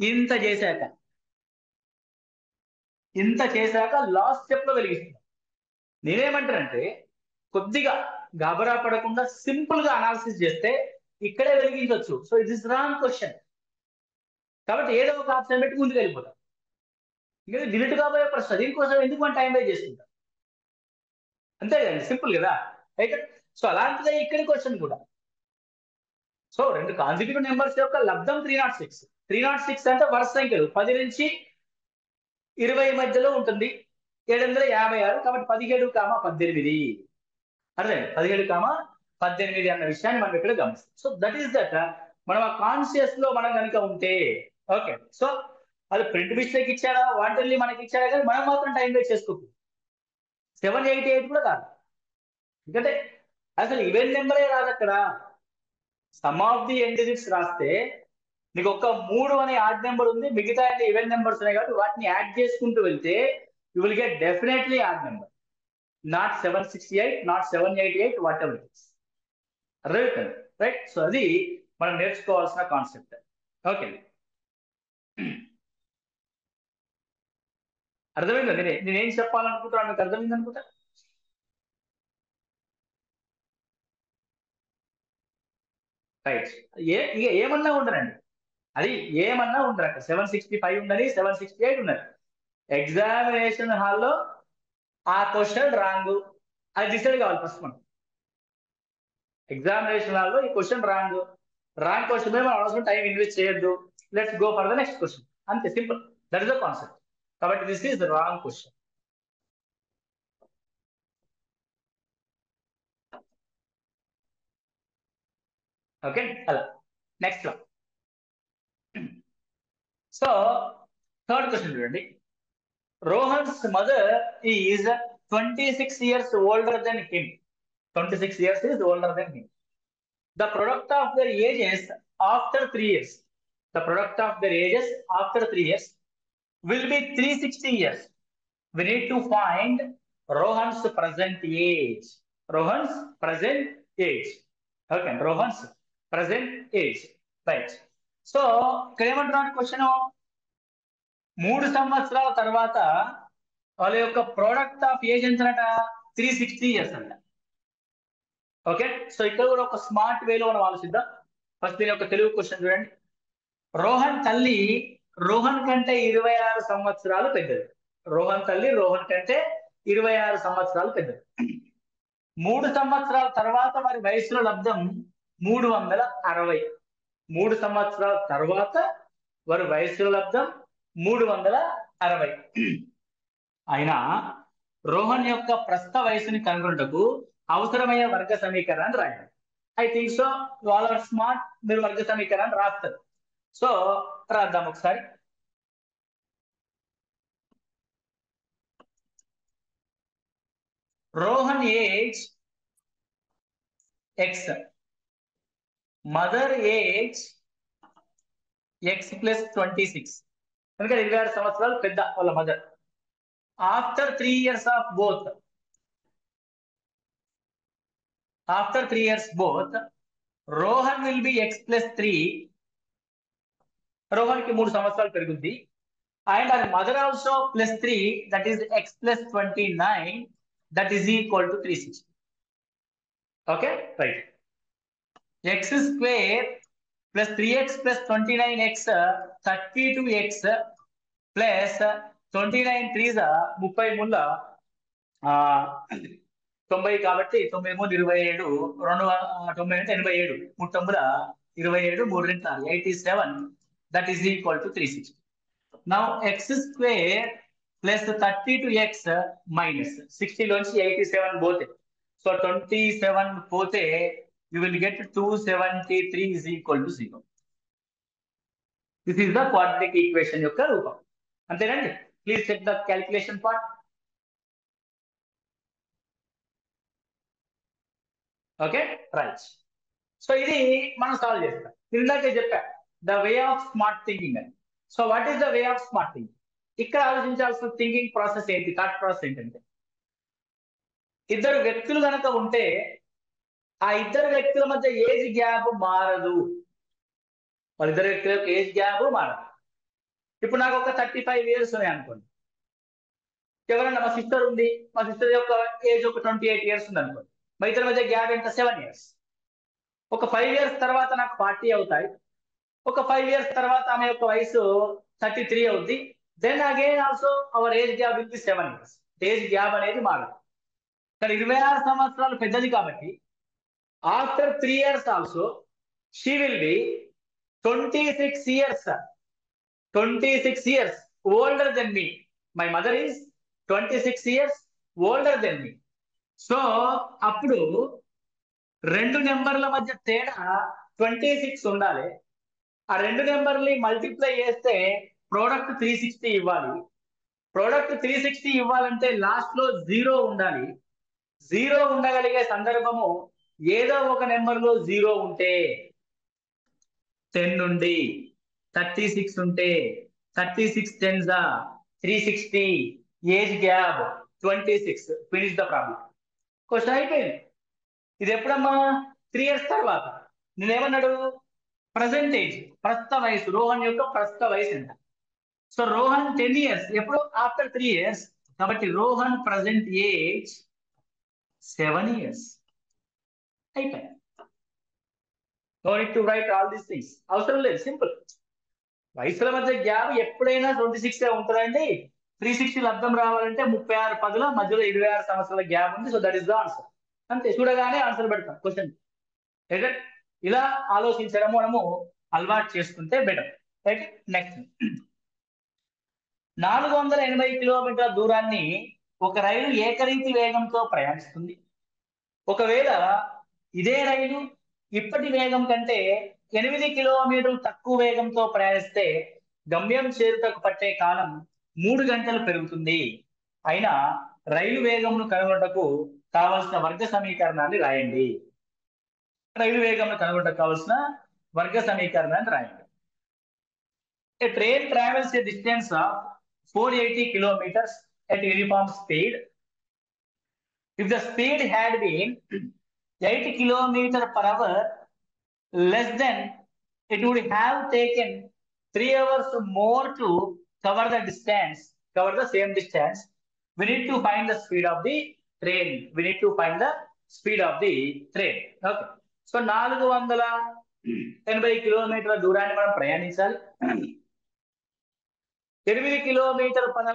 ఇంత చేశాక ఇంత చేశాక లాస్ట్ స్టెప్ లో వెలిగిస్తున్నాం. నేనేమంటానంటే కొద్దిగా గాబరా పడకుండా సింపుల్ గా అనాలిసిస్ చేస్తే ఇక్కడే వెలిగించవచ్చు. So it is wrong question. కాబట్టి ఏదో ఒక ఆప్షన్ పెట్టి ముందుకు వెళ్ళిపోతాం. ఇంకా డిలీట్ కాబోయే ప్రశ్న దీనికోసం ఎందుకు మనం టైం వేస్ట్ చేసుకుంటాం? అంతే కదండి, సింపుల్ కదా, రైట్? సో అలాంటిదే ఇక్కడ క్వశ్చన్ కూడా. సో రెండు కాన్సిక్యూటివ్ నెంబర్స్ యొక్క లబ్ధం 306. 306 అంటే వరుస సంఖ్యలు 10 నుంచి 20 మధ్యలో ఉంటుంది. 756 కాబట్టి 17,18. అర్థం 17,18 అన్న విషయాన్ని మనం ఇక్కడ గమనిస్తాం. సో దట్ ఈస్ దట్ మనం ఆ కాన్షియస్ లో మనం కనుక ఉంటే ఓకే. సో అది ప్రింట్ మిస్టేక్ ఇచ్చాడా వాటిల్ని మనకి ఇచ్చాడా కానీ మనం మాత్రం టైం వేస్ట్ చేసుకోకూడదు. 788 కూడా కాదు, ఎందుకంటే అసలు ఈవెన్ నెంబరే రాదు అక్కడ. Some of the end digits రాస్తే నీకు ఒక 3 అనే ఆడ్ నెంబర్ ఉంది, మిగతా ఈవెన్ నెంబర్స్ ఉన్నాయి కాబట్టి వాటిని యాడ్ చేసుకుంటూ వెళ్తే you will get definitely odd number, not 768, not 788, what ever it is. అర్థమవుతుంది, రైట్? సో అది మనం నేర్చుకోవాల్సిన కాన్సెప్ట్. ఓకే, అర్థమైందా? నేనేం చెప్పాలనుకుంటున్నాను మీకు అర్థమైంది అనుకుంటా. రైట్, ఇక ఏమన్నా ఉండరండి, అది ఏమన్నా ఉండరు. అక్కడ 765 ఉండని, 768 ఉన్నది. ఎగ్జామినేషన్ హాల్లో ఆ క్వశ్చన్ రాంగ్, అది డిసైడ్ కావాలి ఫస్ట్ మనం. ఎగ్జామినేషన్ హాల్లో ఈ క్వశ్చన్ రాంగ్ క్వశ్చన్ మీద మనం అవసరం టైం ఇన్వెస్ట్ చేయొద్దు. Let's go for the next question, అంతే, simple. That is the concept. కాబట్టి this is the wrong question. Okay, అలా next one. So third question చూడండి. Rohan's mother is 26 years older than him. 26 years is older than him. The product of their ages after 3 years. The product of their ages after 3 years will be 360 years. We need to find Rohan's present age. Rohan's present age. Okay, Rohan's present age. Right. So, ఇక్కడ ఏమంటున్నాడు question? 3 సంవత్సరాల తర్వాత వాళ్ళ యొక్క product of age ఎంతనట? 360 years అంట. Okay, so ఇక్కడ కూడా ఒక స్మార్ట్ వేలో మనం ఆలోచిద్దాం. ఫస్ట్ దీని యొక్క తెలుగు క్వశ్చన్ చూడండి. రోహన్ తల్లి రోహన్ కంటే 26 సంవత్సరాలు పెద్దది. రోహన్ తల్లి రోహన్ కంటే 26 సంవత్సరాలు పెద్దది. 3 సంవత్సరాల తర్వాత వారి వయసులో లబ్ధం 360. 3 సంవత్సరాల తర్వాత వారి వయసులో లబ్ధం 360. అయినా రోహన్ యొక్క ప్రస్తుత వయసుని కనుగొనుటకు అవసరమయ్యే వర్గ సమీకరణాన్ని రాయండి. ఐ థింక్ సో వాళ్ళ స్మార్ట్, మీరు వర్గ సమీకరణాన్ని రాస్తారు. సో రాద్దాం ఒకసారి. Rohan age X, mother age X plus 26, ఎందుకంటే 26 సంవత్సరాలు పెద్ద వాళ్ళ mother. After 3 years of both, after 3 years both, Rohan will be x plus 3. Rohan ki 3 సంవత్సరాలు పెరుగుద్ది. And our mother also plus 3, that is x plus 29, that is equal to 360. Okay, right. X square plus 3x plus 29x, 32x plus 29 3s 30 90 కాబట్టి 9 3 27, 2 90 అంటే 87, 3 9 27, 3 2 87, that is equal to 360. Now x square plus 32x minus 60 లోంచి 87 పోతే, so 27 పోతే you will get 273 is equal to 0. This is the quadratic equation యొక్క రూపం. అంతేనండి. Please check the calculation part. Okay, right. So ఇది మనం సాల్వ్ చేస్తాం. ఇందాకే చెప్పా the way of smart thinking అని. So what is the way of smart thinking? ఇక్కడ ఆలోచించాల్సిన థింకింగ్ ప్రాసెస్ ఏంటి, థాట్ ప్రాసెస్ ఏంటంటే, ఇద్దరు వ్యక్తులు కనుక ఉంటే ఆ ఇద్దరు వ్యక్తుల మధ్య ఏజ్ గ్యాప్ మారదు. వాళ్ళిద్దరు వ్యక్తుల ఏజ్ గ్యాప్ మారదు. ఇప్పుడు నాకు ఒక 35 years ఉన్నాయి అనుకోండి. ఎవరన్నా మా సిస్టర్ ఉంది, మా సిస్టర్ యొక్క ఏజ్ ఒక 28 years ఉంది అనుకోండి, మా ఇద్దరి మధ్య గ్యాప్ ఎంత 7 years. ఒక 5 years తర్వాత నాకు 40 అవుతాయి, ఒక 5 years తర్వాత ఆమె యొక్క వయసు 33 అవుద్ది. Then again also our age gap will be 7 years. Age gap అనేది మారదు. కానీ 26 సంవత్సరాలు పెద్దది కాబట్టి after 3 years also she will be 26 years. 26 years older than me. My mother is 26 years older than me. So అప్పుడు రెండు నెంబర్ల మధ్య తేడా 26 ఉండాలి. ఆ రెండు నెంబర్ని మల్టిప్లై చేస్తే ప్రోడక్ట్ 360 ఇవ్వాలి. ప్రోడక్ట్ 360 ఇవ్వాలంటే లాస్ట్ లో 0 ఉండాలి. 0 ఉండగలిగే సందర్భము ఏదో ఒక నెంబర్ లో 0 ఉంటే 10 నుండి 36 ఉంటే 36 10s 360, age gap 26. Finish the problem. Question అయిపోయింది. ఇది ఎప్పుడమ్మా? 3 years తర్వాత. నేనేమన్నాడు? ప్రజెంట్ ఏజ్, ప్రస్తుత వయసు. రోహన్ యొక్క ప్రస్తుత వయసు ఎంత? So Rohan 10 years. ఎప్పుడు? After 3 years. కాబట్టి రోహన్ ప్రజెంట్ ఏజ్ 7 years. అయిపోయింది. No need to write all these things. అవసరం లేదు, సింపుల్. వయసుల మధ్య గ్యాప్ ఎప్పుడైనా 26 ఉంటుందండి. 360 అర్థం రావాలంటే 36 10ల మధ్యలో 26 సంవత్సరాల గ్యాప్ ఉంది. So that is the answer. అంతే, చూడగానే ఆన్సర్ పెడతాం క్వశ్చన్. రైట్? ఇలా ఆలోచించడం మనము అలవాటు చేసుకుంటే బెటర్. రైట్? నెక్స్ట్, 480 కిలోమీటర్ల దూరాన్ని ఒక రైలు ఏకరీతి వేగంతో ప్రయాణిస్తుంది. ఒకవేళ ఇదే రైలు ఇప్పటి వేగం కంటే 8 కిలోమీటర్లు తక్కువ వేగంతో ప్రయాణిస్తే గమ్యం చేరుటకు పట్టే కాలం 3 గంటలు పెరుగుతుంది. అయినా రైలు వేగంను కనుగొనటకు కావలసిన వర్గ సమీకరణాన్ని రాయండి. రైలు వేగంను కనుగొనటకు కావలసిన వర్గ సమీకరణాన్ని రాయండి. A train travels a distance of 480 kilometers at uniform speed. If the speed had been 8 kilometers per hour less than, it would have taken 3 hours more to cover the same distance. We need to find the speed of the train. Okay. So 480 కిలోమీటర్ల దూరాన్ని మనం ప్రయాణించాలి. 8 kilometre per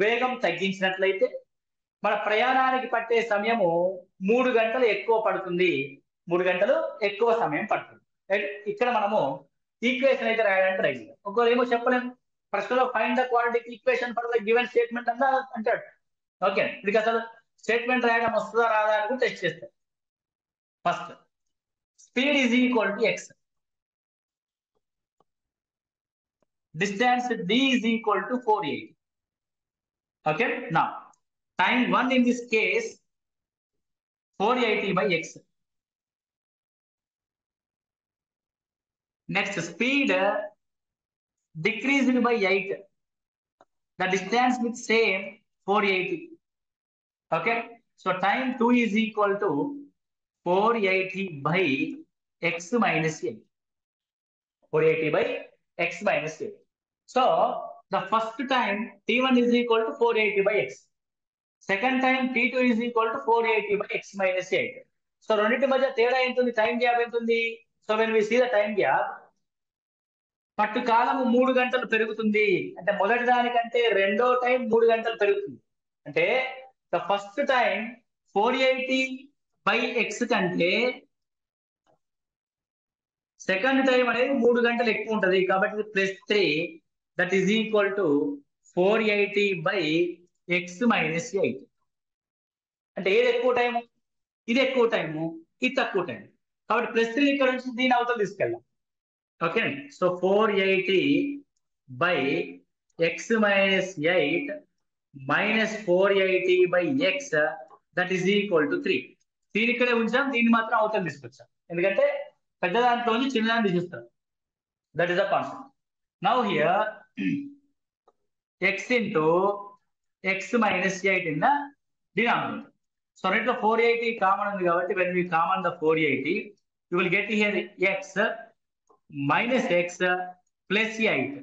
వేగం తగ్గించినట్లయితే మన ప్రయాణానికి పట్టే సమయము 3 గంటలు ఎక్కువ పడుతుంది. 3 గంటలు ఎక్కువ సమయం పడుతుంది. ఇక్కడ మనము ఈక్వేషన్ అయితే రాయాలంటే ట్రై చేయాలి. ఒకవేళ ఏమో చెప్పలేము, ప్రశ్నలో find the quadratic equation for the given statement అన్నా అంటాడు. ఓకే, ఇది అసలు స్టేట్మెంట్ రాయడం వస్తుందా రాదా అని కూడా టెస్ట్ చేస్తారు. First, speed is equal to X, distance d is equal to 480. Okay, now time 1 in this case 480 by x. Next, speed decreased by 8. The distance with same 480. Okay, so time 2 is equal to 480 by x minus 8. 480 by x minus 8. So the first time t1 is equal to 480 by x. Second time t2 is equal to 480 by x minus 8. So రెండింటి మధ్య తేడా ఎంత ఉంది? Time gap ఎంత ఉంది? So when we see the time gap, పట్టు కాలము 3 గంటలు పెరుగుతుంది. అంటే మొదటి దానికంటే రెండో టైం 3 గంటలు పెరుగుతుంది. అంటే the first time 480 by x కంటే సెకండ్ టైం అనేది 3 గంటలు ఎక్కువ ఉంటుంది. కాబట్టి +3, that is equal to 480 by x minus 8. అంటే ఏది ఎక్కువ టైము? ఇది ఎక్కువ టైము, ఇది తక్కువ టైం. కాబట్టి +3 ఇక్కడ నుంచి దీని అవతల తీసుకెళ్దాం. Okay, so 480 by x minus 8 minus 480 by x, that is equal to 3. దీని ఇక్కడే ఉంచాం, దీన్ని మాత్రం అవతల తీసుకొచ్చాం. ఎందుకంటే పెద్ద దాంట్లో నుంచి చిన్నదాన్ని తీసేస్తారు. That is the concept. Now here x into x minus 8 in the denominator. So రెంట్లో 480 common ఉంది కాబట్టి when we common the 480, you will get here x minus x plus 8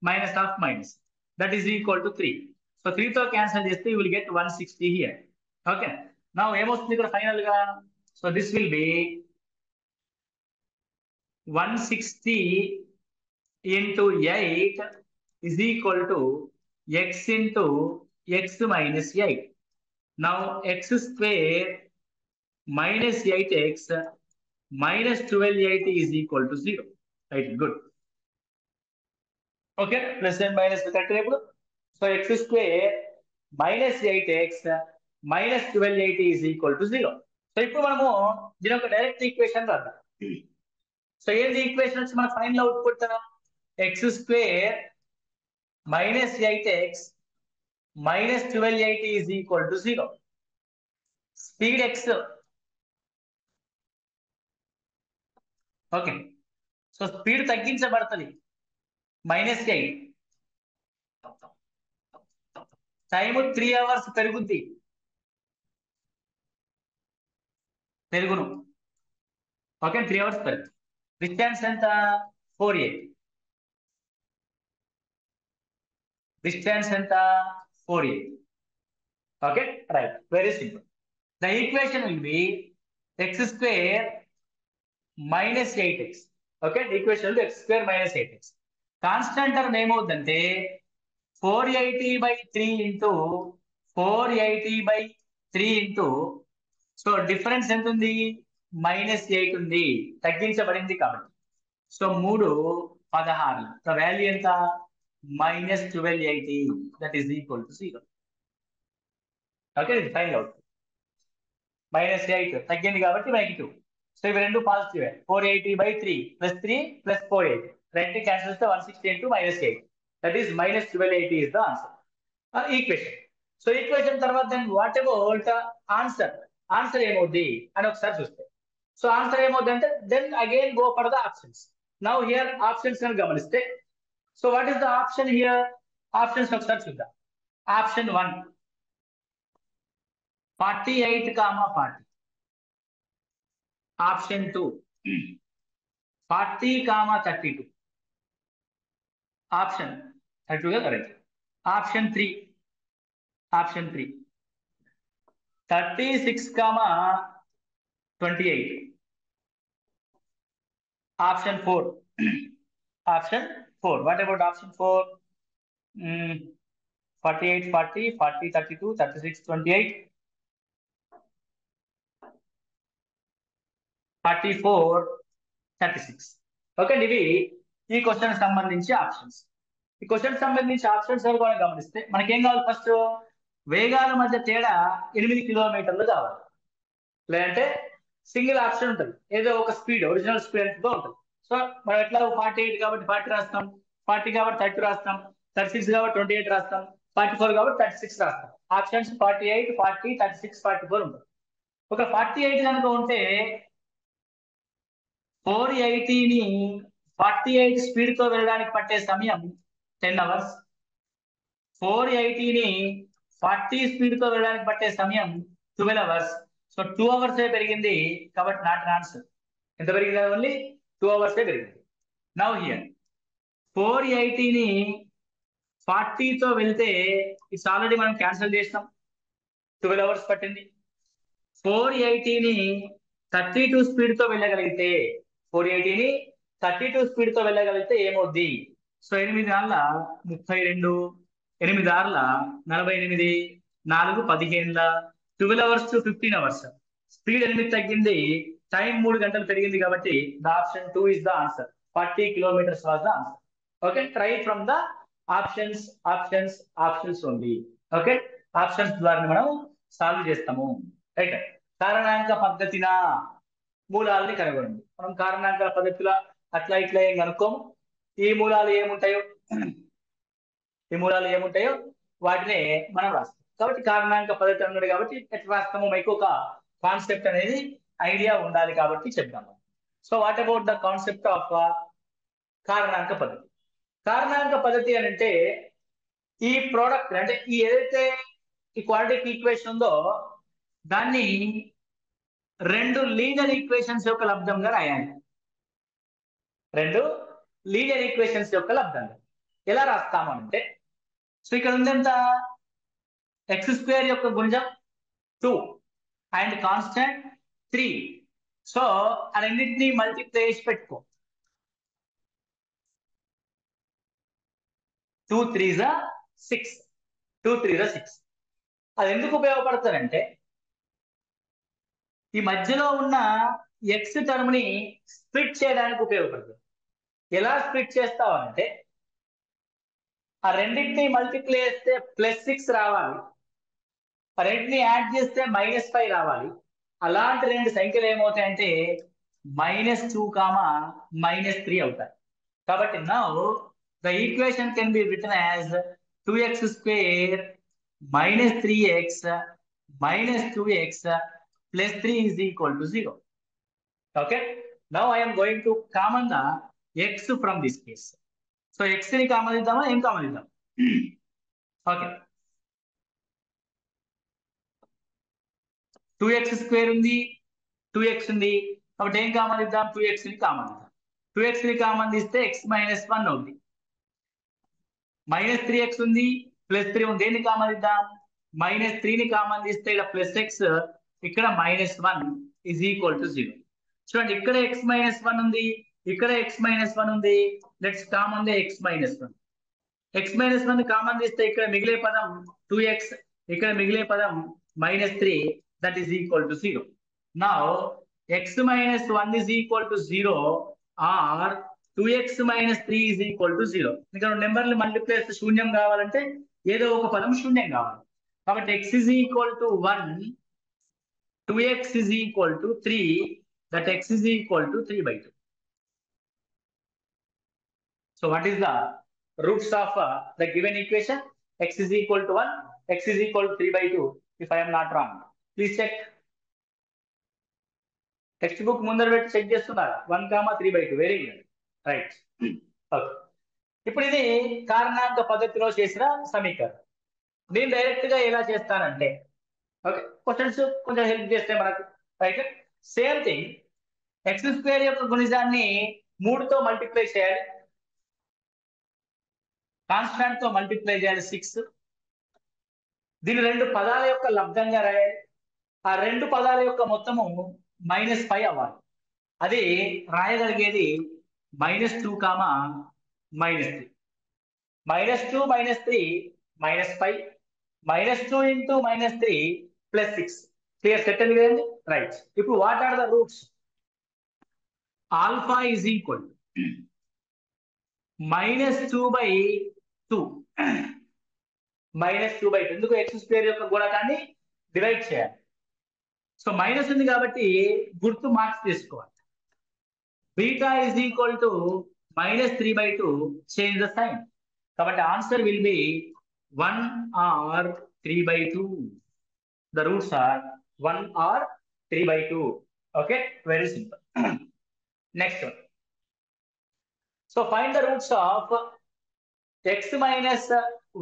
minus of minus, that is equal to 3. So 3 తో cancel చేస్తే you will get 160 here. Okay, now ఏమొస్తుంది ఇక్కడ final గా? So this will be 160 into 8 is equal to x into x minus 8. Now x square minus 8x minus 1280 is equal to 0. Right, good. Okay, plus and minus కట్టేప్పుడు so x square minus 8x minus 1280 is equal to 0. So ఇప్పుడు మనము దీని ఒక direct equation రాద్దాం. So ఏంది equation వచ్చి మన final output x square minus 8x minus 1280 is equal to 0. Speed x. Okay, so speed తగ్గించబడుతుంది -8. టైము 3 hours పెరుగును. ఓకే, 3 hours పెరుగు. డిస్టెన్స్ ఎంత? 480. డిస్టెన్స్ ఎంత? 480. Okay, right, very simple. The equation will be x square minus 8x. Okay, equation will be x square minus 8x. Constant term ఏమవుతుందంటే 480/3 into 480/3 into, so difference ఎంత ఉంది? -8 ఉంది, తగ్గించబడింది కాబట్టి. సో 3 16. సో వాల్యూ ఎంత? -1280. That is equal to 0. Okay, ఇది final out. -8 తగ్గింది కాబట్టి -2. సో ఇవి రెండు పాజిటివ్. 480/3 + 3 + 480 రెండు క్యాన్సిల్ చేస్తే 160 into -8. That is -1280 is the answer. Equation. So equation తర్వాత then what about answer? Answer ఏమవుద్ది అని ఒకసారి చూస్తే, సో ఆన్సర్ ఏమవుద్ది అంటే then again go for the options. Now here options అని గమనిస్తే, so what is the option here? Options ఒకసారి చూద్దాం. Option 1 48,40. Option 2 40,32. Option 32 correct. Option 3 36,28. Option 4 what about option 4? 48, 40, 40, 32, 36, 28, 44, 36. Okay, ఇవి ఈ క్వశ్చన్ సంబంధించి ఆప్షన్స్. ఈ క్వశ్చన్ సంబంధించి ఆప్షన్స్ కూడా గమనిస్తే మనకేం కావాలి? ఫస్ట్ వేగాల మధ్య తేడా 8 కిలోమీటర్లు కావాలి. లేదంటే సింగిల్ ఆప్షన్ ఉంటుంది, ఏదో ఒక స్పీడ్ ఒరిజినల్ స్పీడ్ ఎంతో ఉంటుంది. సో మనం ఎట్లా 48 కాబట్టి 40 రాస్తాం, 40 కాబట్టి 30 రాస్తాం, 36 కాబట్టి 28 రాస్తాం, 44 కాబట్టి 36 రాస్తాం. ఆప్షన్స్ 48, 40, 36, 44 ఉంటుంది. ఒక 48 కనుక ఉంటే 480ని 48 స్పీడ్ తో వెళ్ళడానికి పట్టే సమయం 10 hours. 480ని 40 స్పీడ్ తో వెళ్ళడానికి పట్టే సమయం 12 hours. సో 2 hours పెరిగింది కాబట్టి నాట్ ఆన్సర్. ఎంత పెరిగింది? ఓన్లీ 2 hours పెరిగింది. నౌ హియర్ 480ని 40 తో వెళ్తే ఇట్స్ ఆల్రెడీ మనం క్యాన్సిల్ చేసినాం, 12 hours పట్టింది. 480ని 32 స్పీడ్ తో వెళ్ళగలిగితే 480ని 32 స్పీడ్ తో వెళ్ళగలిగితే ఏమవుద్ది? సో 8 నాళ్ళ 32, 8 ఆరుల 48, 4 15, 12 hours to 15 hours. స్పీడ్ 8 తగ్గింది, టైం 3 గంటలు పెరిగింది కాబట్టి the option 2 is the answer. 40 kilometers was the answer. Okay, try from the options only. Okay, options ద్వారా మనం సాల్వ్ చేస్తాము. రైట్, కారణాంక పద్ధతిన మూలాలని కనుగొనండి. మనం కారణాంక పద్ధతిలో అట్లా ఇట్లా ఏం కనుక్కోము. ఈ మూలాలు ఏముంటాయో వాటినే మనం రాస్తాం. కాబట్టి కారణాంక పద్ధతి అన్నాడు కాబట్టి ఎట్లా రాస్తాము, మీకు ఒక కాన్సెప్ట్ అనేది ఐడియా ఉండాలి కాబట్టి చెప్తాము. So what about the concept of కారణాంక పద్ధతి? కారణాంక పద్ధతి అని అంటే ఈ ప్రోడక్ట్ అంటే ఈ ఏదైతే ఈ క్వాడ్రాటిక్ ఈక్వేషన్ ఉందో దాన్ని 2 లీనియర్ ఈక్వేషన్స్ యొక్క లబ్ధంగా రాయాలి. 2 లీనియర్ ఈక్వేషన్స్ యొక్క లబ్ధంగా ఎలా రాస్తాము అంటే, సో ఇక్కడ ఉంది ఎంత? ఎక్స్ స్క్వేర్ యొక్క గుణిజం 2 అండ్ కాన్స్టెంట్ 3. సో ఆ రెండింటిని మల్టిప్లై చేసి పెట్టుకో. 2 3 6. 2 3 6. అది ఎందుకు ఉపయోగపడుతుందంటే ఈ మధ్యలో ఉన్న ఎక్స్ టర్మ్ ని స్ప్లిట్ చేయడానికి ఉపయోగపడుతుంది. ఎలా స్ప్లిట్ చేస్తావు అంటే ఆ రెండింటిని మల్టిప్లై చేస్తే +6 రావాలి, ఆ రెండింటిని యాడ్ చేస్తే -5 రావాలి. అలాంటి రెండు సంఖ్యలు ఏమవుతాయంటే -2, -3 అవుతాయి. కాబట్టి now the equation can be written as 2x square -3x -2x +3 is equal to 0. Okay. Now I am going to common the x from this case. So x ని కామన్ ఇద్దామా, ఏం కామన్ ఇద్దాం? ఓకే, 2x స్క్వేర్ ఉంది, 2x ఉంది, కాబట్టి ఏం common ఇద్దాం? 2x ని common ఇద్దాం. 2x ని కామన్ తీస్తే x -1 అవుతుంది. -3x ఉంది, +3 ఉంది, దేన్ని కామన్ ఇద్దాం? -3 ని కామన్ తీస్తే ఇక్కడ +x, ఇక్కడ -1 is equal to 0. చూడండి, ఇక్కడ x -1 ఉంది, ఇక్కడ x -1 ఉంది. Let's common the x -1. x -1 common తీస్తే ఇక్కడ మిగిలే పదం 2x, ఇక్కడ మిగిలే పదం -3, that is equal to 0. Now x -1 is equal to 0 or 2x -3 is equal to 0. ఇక్కడ నెంబర్లు మల్టిప్లై చేస్తే శూన్యం కావాలంటే ఏదో ఒక పదం శూన్యం కావాలి. కాబట్టి x is equal to 1, 2x is equal to 3, that x is equal to 3/2. So what is the roots of the given equation? X is equal to 1, x is equal to 3/2, if I am not wrong. Please check. Text book ముందర పెట్టి check చేస్తున్నారు. 1, 3/2. Very good, right. Okay, ఇప్పుడు ఇది కారణాంక పద్ధతిలో చేసిన సమీకరణం. నేను direct గా ఎలా చేస్తానంటే, ఓకే, క్వశ్చన్స్ కొంచెం హెల్ప్ చేస్తే మనకు, right. Same thing, X square యొక్క గుణిజాన్ని 3తో మల్టిప్లై చేయాలి, కాన్స్టాంట్ తో మల్టిప్లై చేయాలి 6. దీని రెండు పదాల యొక్క లబ్ధంగా రాయాలి. ఆ రెండు పదాల యొక్క మొత్తము -5 అవ్వాలి. అది రాయగలిగేది -2, -3. -2 -3 -5, -2 into -3 +6. క్లియర్, సెట్ అండి కదండి, రైట్. ఇప్పుడు what are the roots? Alpha is equal -2/2. -2/2. ఎందుకు? ఎక్స్ స్క్వేర్ యొక్క గుణకాన్ని డివైడ్ చేయాలి. సో మైనస్ ఉంది కాబట్టి గుర్తు మార్క్స్ తీసుకోవాలి. Beta is equal to -3/2, change the sign. కాబట్టి answer will be 1 or 3/2. The roots are 1 or 3/2. Okay, very simple. Next one. So find the roots of x minus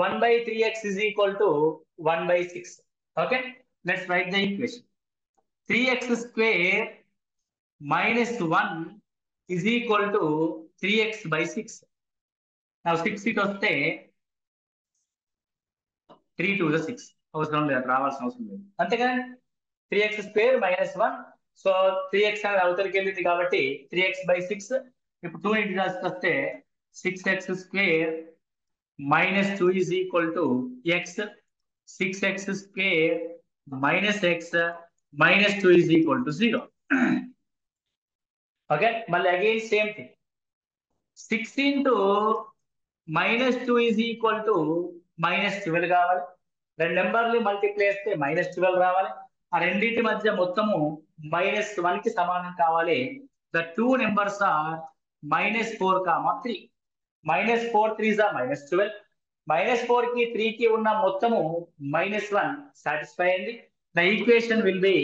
1/3x is equal to 1/6. Okay, let's write the equation. 3x square minus 1 is equal to 3x/6. Now 6 it వస్తే 3 2 6. అవసరం లేదు, రావాల్సిన అవసరం లేదు, అంతేగాని 3x square -1. So 3x అనేది అవతలికి వెళ్ళింది కాబట్టి 3x/6. ఇప్పుడు 2 ఇంటి వస్తే 6x square -2 is equal to x. 6x square -x -2 is equal to 0. Okay, మళ్ళీ again same thing. 6 into -2 is equal to -12 కావాలి. రెండు నెంబర్లు మల్టిప్లై చేస్తే -12 రావాలి. ఆ రెండింటి మధ్య మొత్తము -1 కి సమానం కావాలి. The two numbers are -4, -3. -4 3s -12. -4 కి 3 కి ఉన్న మొత్తము -1 సాటిస్ఫై అయింది. The equation will be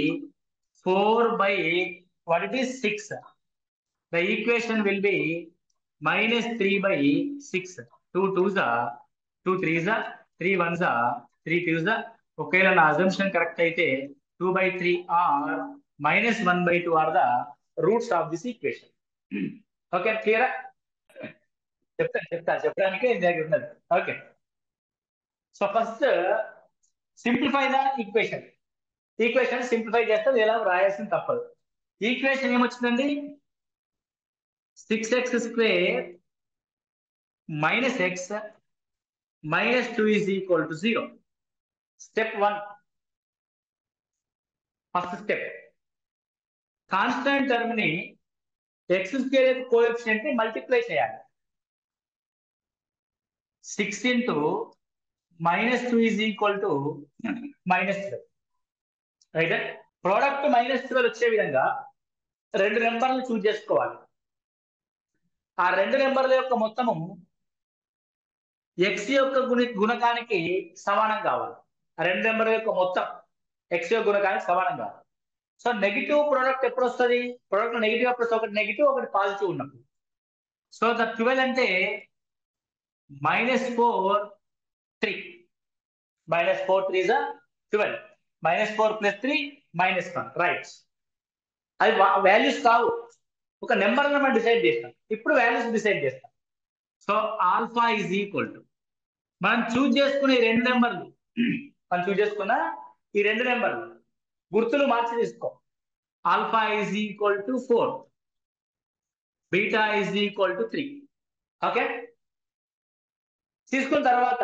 4/6. The equation will be -3/6. 2 2s 2 3s 3 1s 3 2s. ఒకవేళ నా అజంప్షన్ కరెక్ట్ అయితే 2/3 or -1/2 are the roots of this equation. Okay, క్లియరా? చెప్పడానికి ఉన్నది. Okay, so first simplify the equation simplify చేస్తే ఇలా రాయాల్సిన తప్పదు. ఈక్వేషన్ ఏమొచ్చిందండి? 6x² - x - 2 = 0. Step 1, first step. Constant term ని x² కోఎఫిషియంట్ ని మల్టిప్లై చేయాలి. 6 × -2 = -12. రైట్? ప్రోడక్ట్ -12 వచ్చే విధంగా రెండు నెంబర్లు చూస్ చేసుకోవాలి. ఆ రెండు నెంబర్ల యొక్క మొత్తము x యొక్క గుణకానికి సమానం కావాలి. ఆ రెండు నెంబర్ల యొక్క మొత్తం x యొక్క గుణకానికి సమానం కావాలి. సో నెగిటివ్ ప్రోడక్ట్ ఎప్పుడు వస్తుంది? ప్రోడక్ట్ నెగిటివ్ అప్పుడు ఒకటి నెగిటివ్ ఒకటి పాజిటివ్ ఉన్నప్పుడు. సో ద 12 అంటే -4 3. -4 3 is 12. -4 + 3 -1. రైట్? అది వాల్యూస్ కావు, ఒక నెంబర్ మనం డిసైడ్ చేస్తాం. ఇప్పుడు వాల్యూస్ డిసైడ్ చేస్తాం. So alpha is equal to మనం చూజ్ చేసుకున్న ఈ రెండు నెంబర్లు గుర్తులు మార్చి తీసుకో. Alpha is equal to 4, beta is equal to 3. Okay, తీసుకున్న తర్వాత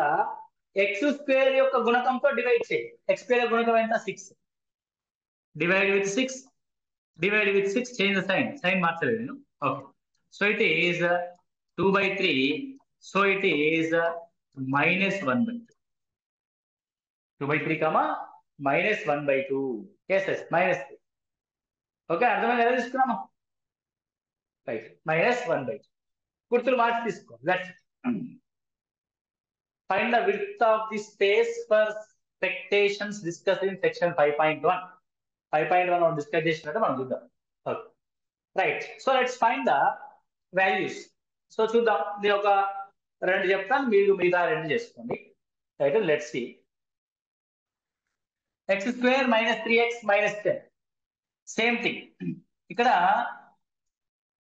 x² యొక్క గుణకంతో డివైడ్ చేయి. x² యొక్క గుణకం ఎంత? 6. Divide with 6 change the sign మార్చలేదు నేను. Okay, so it is 2/3. So it is -1/2. 2/3, -1/2. yes -3. Okay, అర్థమైంది ఎలా తీసుకున్నాము? రైట్, -1/2. గుర్తులు మార్చి తీసుకో. That's it. Find the width of the space for expectations discussed in section 5.1. 5.1 discuss చేసినట్టు మనం చూద్దాం. Okay, right. So let's find the values. So చూద్దాం, నేను ఒక రెండు చెప్తాను, మీరు మిగతా రెండు చేసుకోండి. Right, let's see. x² - 3x - 10. Same thing. ఇక్కడ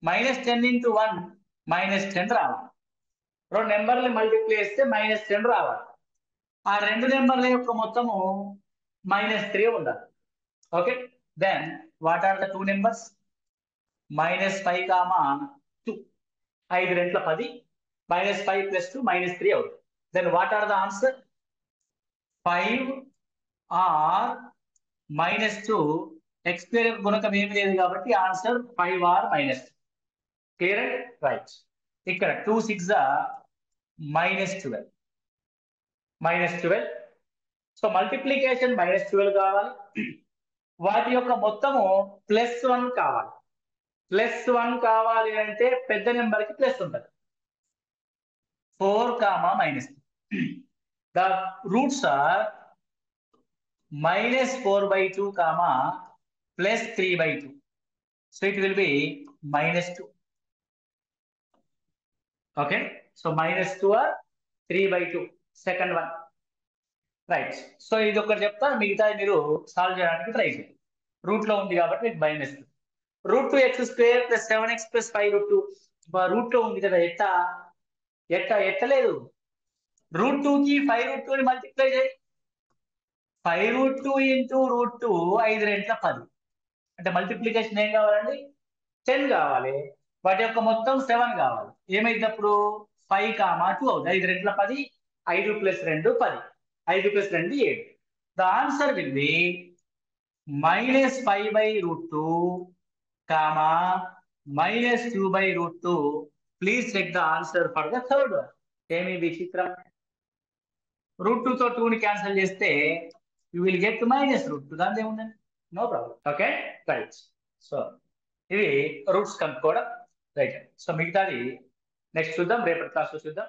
-10 × 1 -10 రావాలి. రెండు నెంబర్లు మల్టిప్లై చేస్తే -10 రావాలి. ఆ రెండు నెంబర్ల యొక్క మొత్తము -3 ఉండాలి. Okay, then what are the two numbers? -5, 2. 5 2 10. -5 + 2 -3 అవుతుంది. Then what are the answer? 5 or -2. x² యొక్క గుణకం ఏమి లేదు కాబట్టి ఆన్సర్ 5 or -2. క్లియర్? రైట్. ఇక్కడ 2 6 -12. సో మల్టిప్లికేషన్ -12 కావాలి. వాటి యొక్క మొత్తము +1 కావాలి. +1 కావాలి అంటే పెద్ద నెంబర్ కి ప్లస్ ఉంటుంది. 4, -2. The roots are -4/2, +3/2. So it will be -2. Okay, so -2 or 3/2. Second one. Right. So ఇది ఒకటి చెప్తా, మిగతా మీరు సాల్వ్ చేయడానికి ట్రై చేయండి. రూట్ లో ఉంది కాబట్టి మీకు భయం వేస్తుంది. √2x² + 7x + 5√2. రూట్ లో ఉంది కదా, ఎట్టలేదు. √2 కి 5√2 ని మల్టిప్లై చేయి. 5√2 × √2 5 2 10. అంటే మల్టిప్లికేషన్ ఏం కావాలండి? 10 కావాలి. వాటి యొక్క మొత్తం 7 కావాలి. ఏమైంది అప్పుడు? 5, 2 అవుతుంది. 5 2 10. 5 + 2 10. 5 + 2 7. The answer will be -5/√2, -2/√2. Please check the answer for the third one. ఏమి విచిత్రం? √2 తో 2 ని క్యాన్సిల్ చేస్తే యూ విల్ గెట్ -√2. దాని ఏముందండి? No problem. Okay, right. So ఇవి రూట్స్ కనుక్కోవడం. రైట్. సో మిగతాది నెక్స్ట్ చూద్దాం, రేపటి క్లాస్ లో చూద్దాం.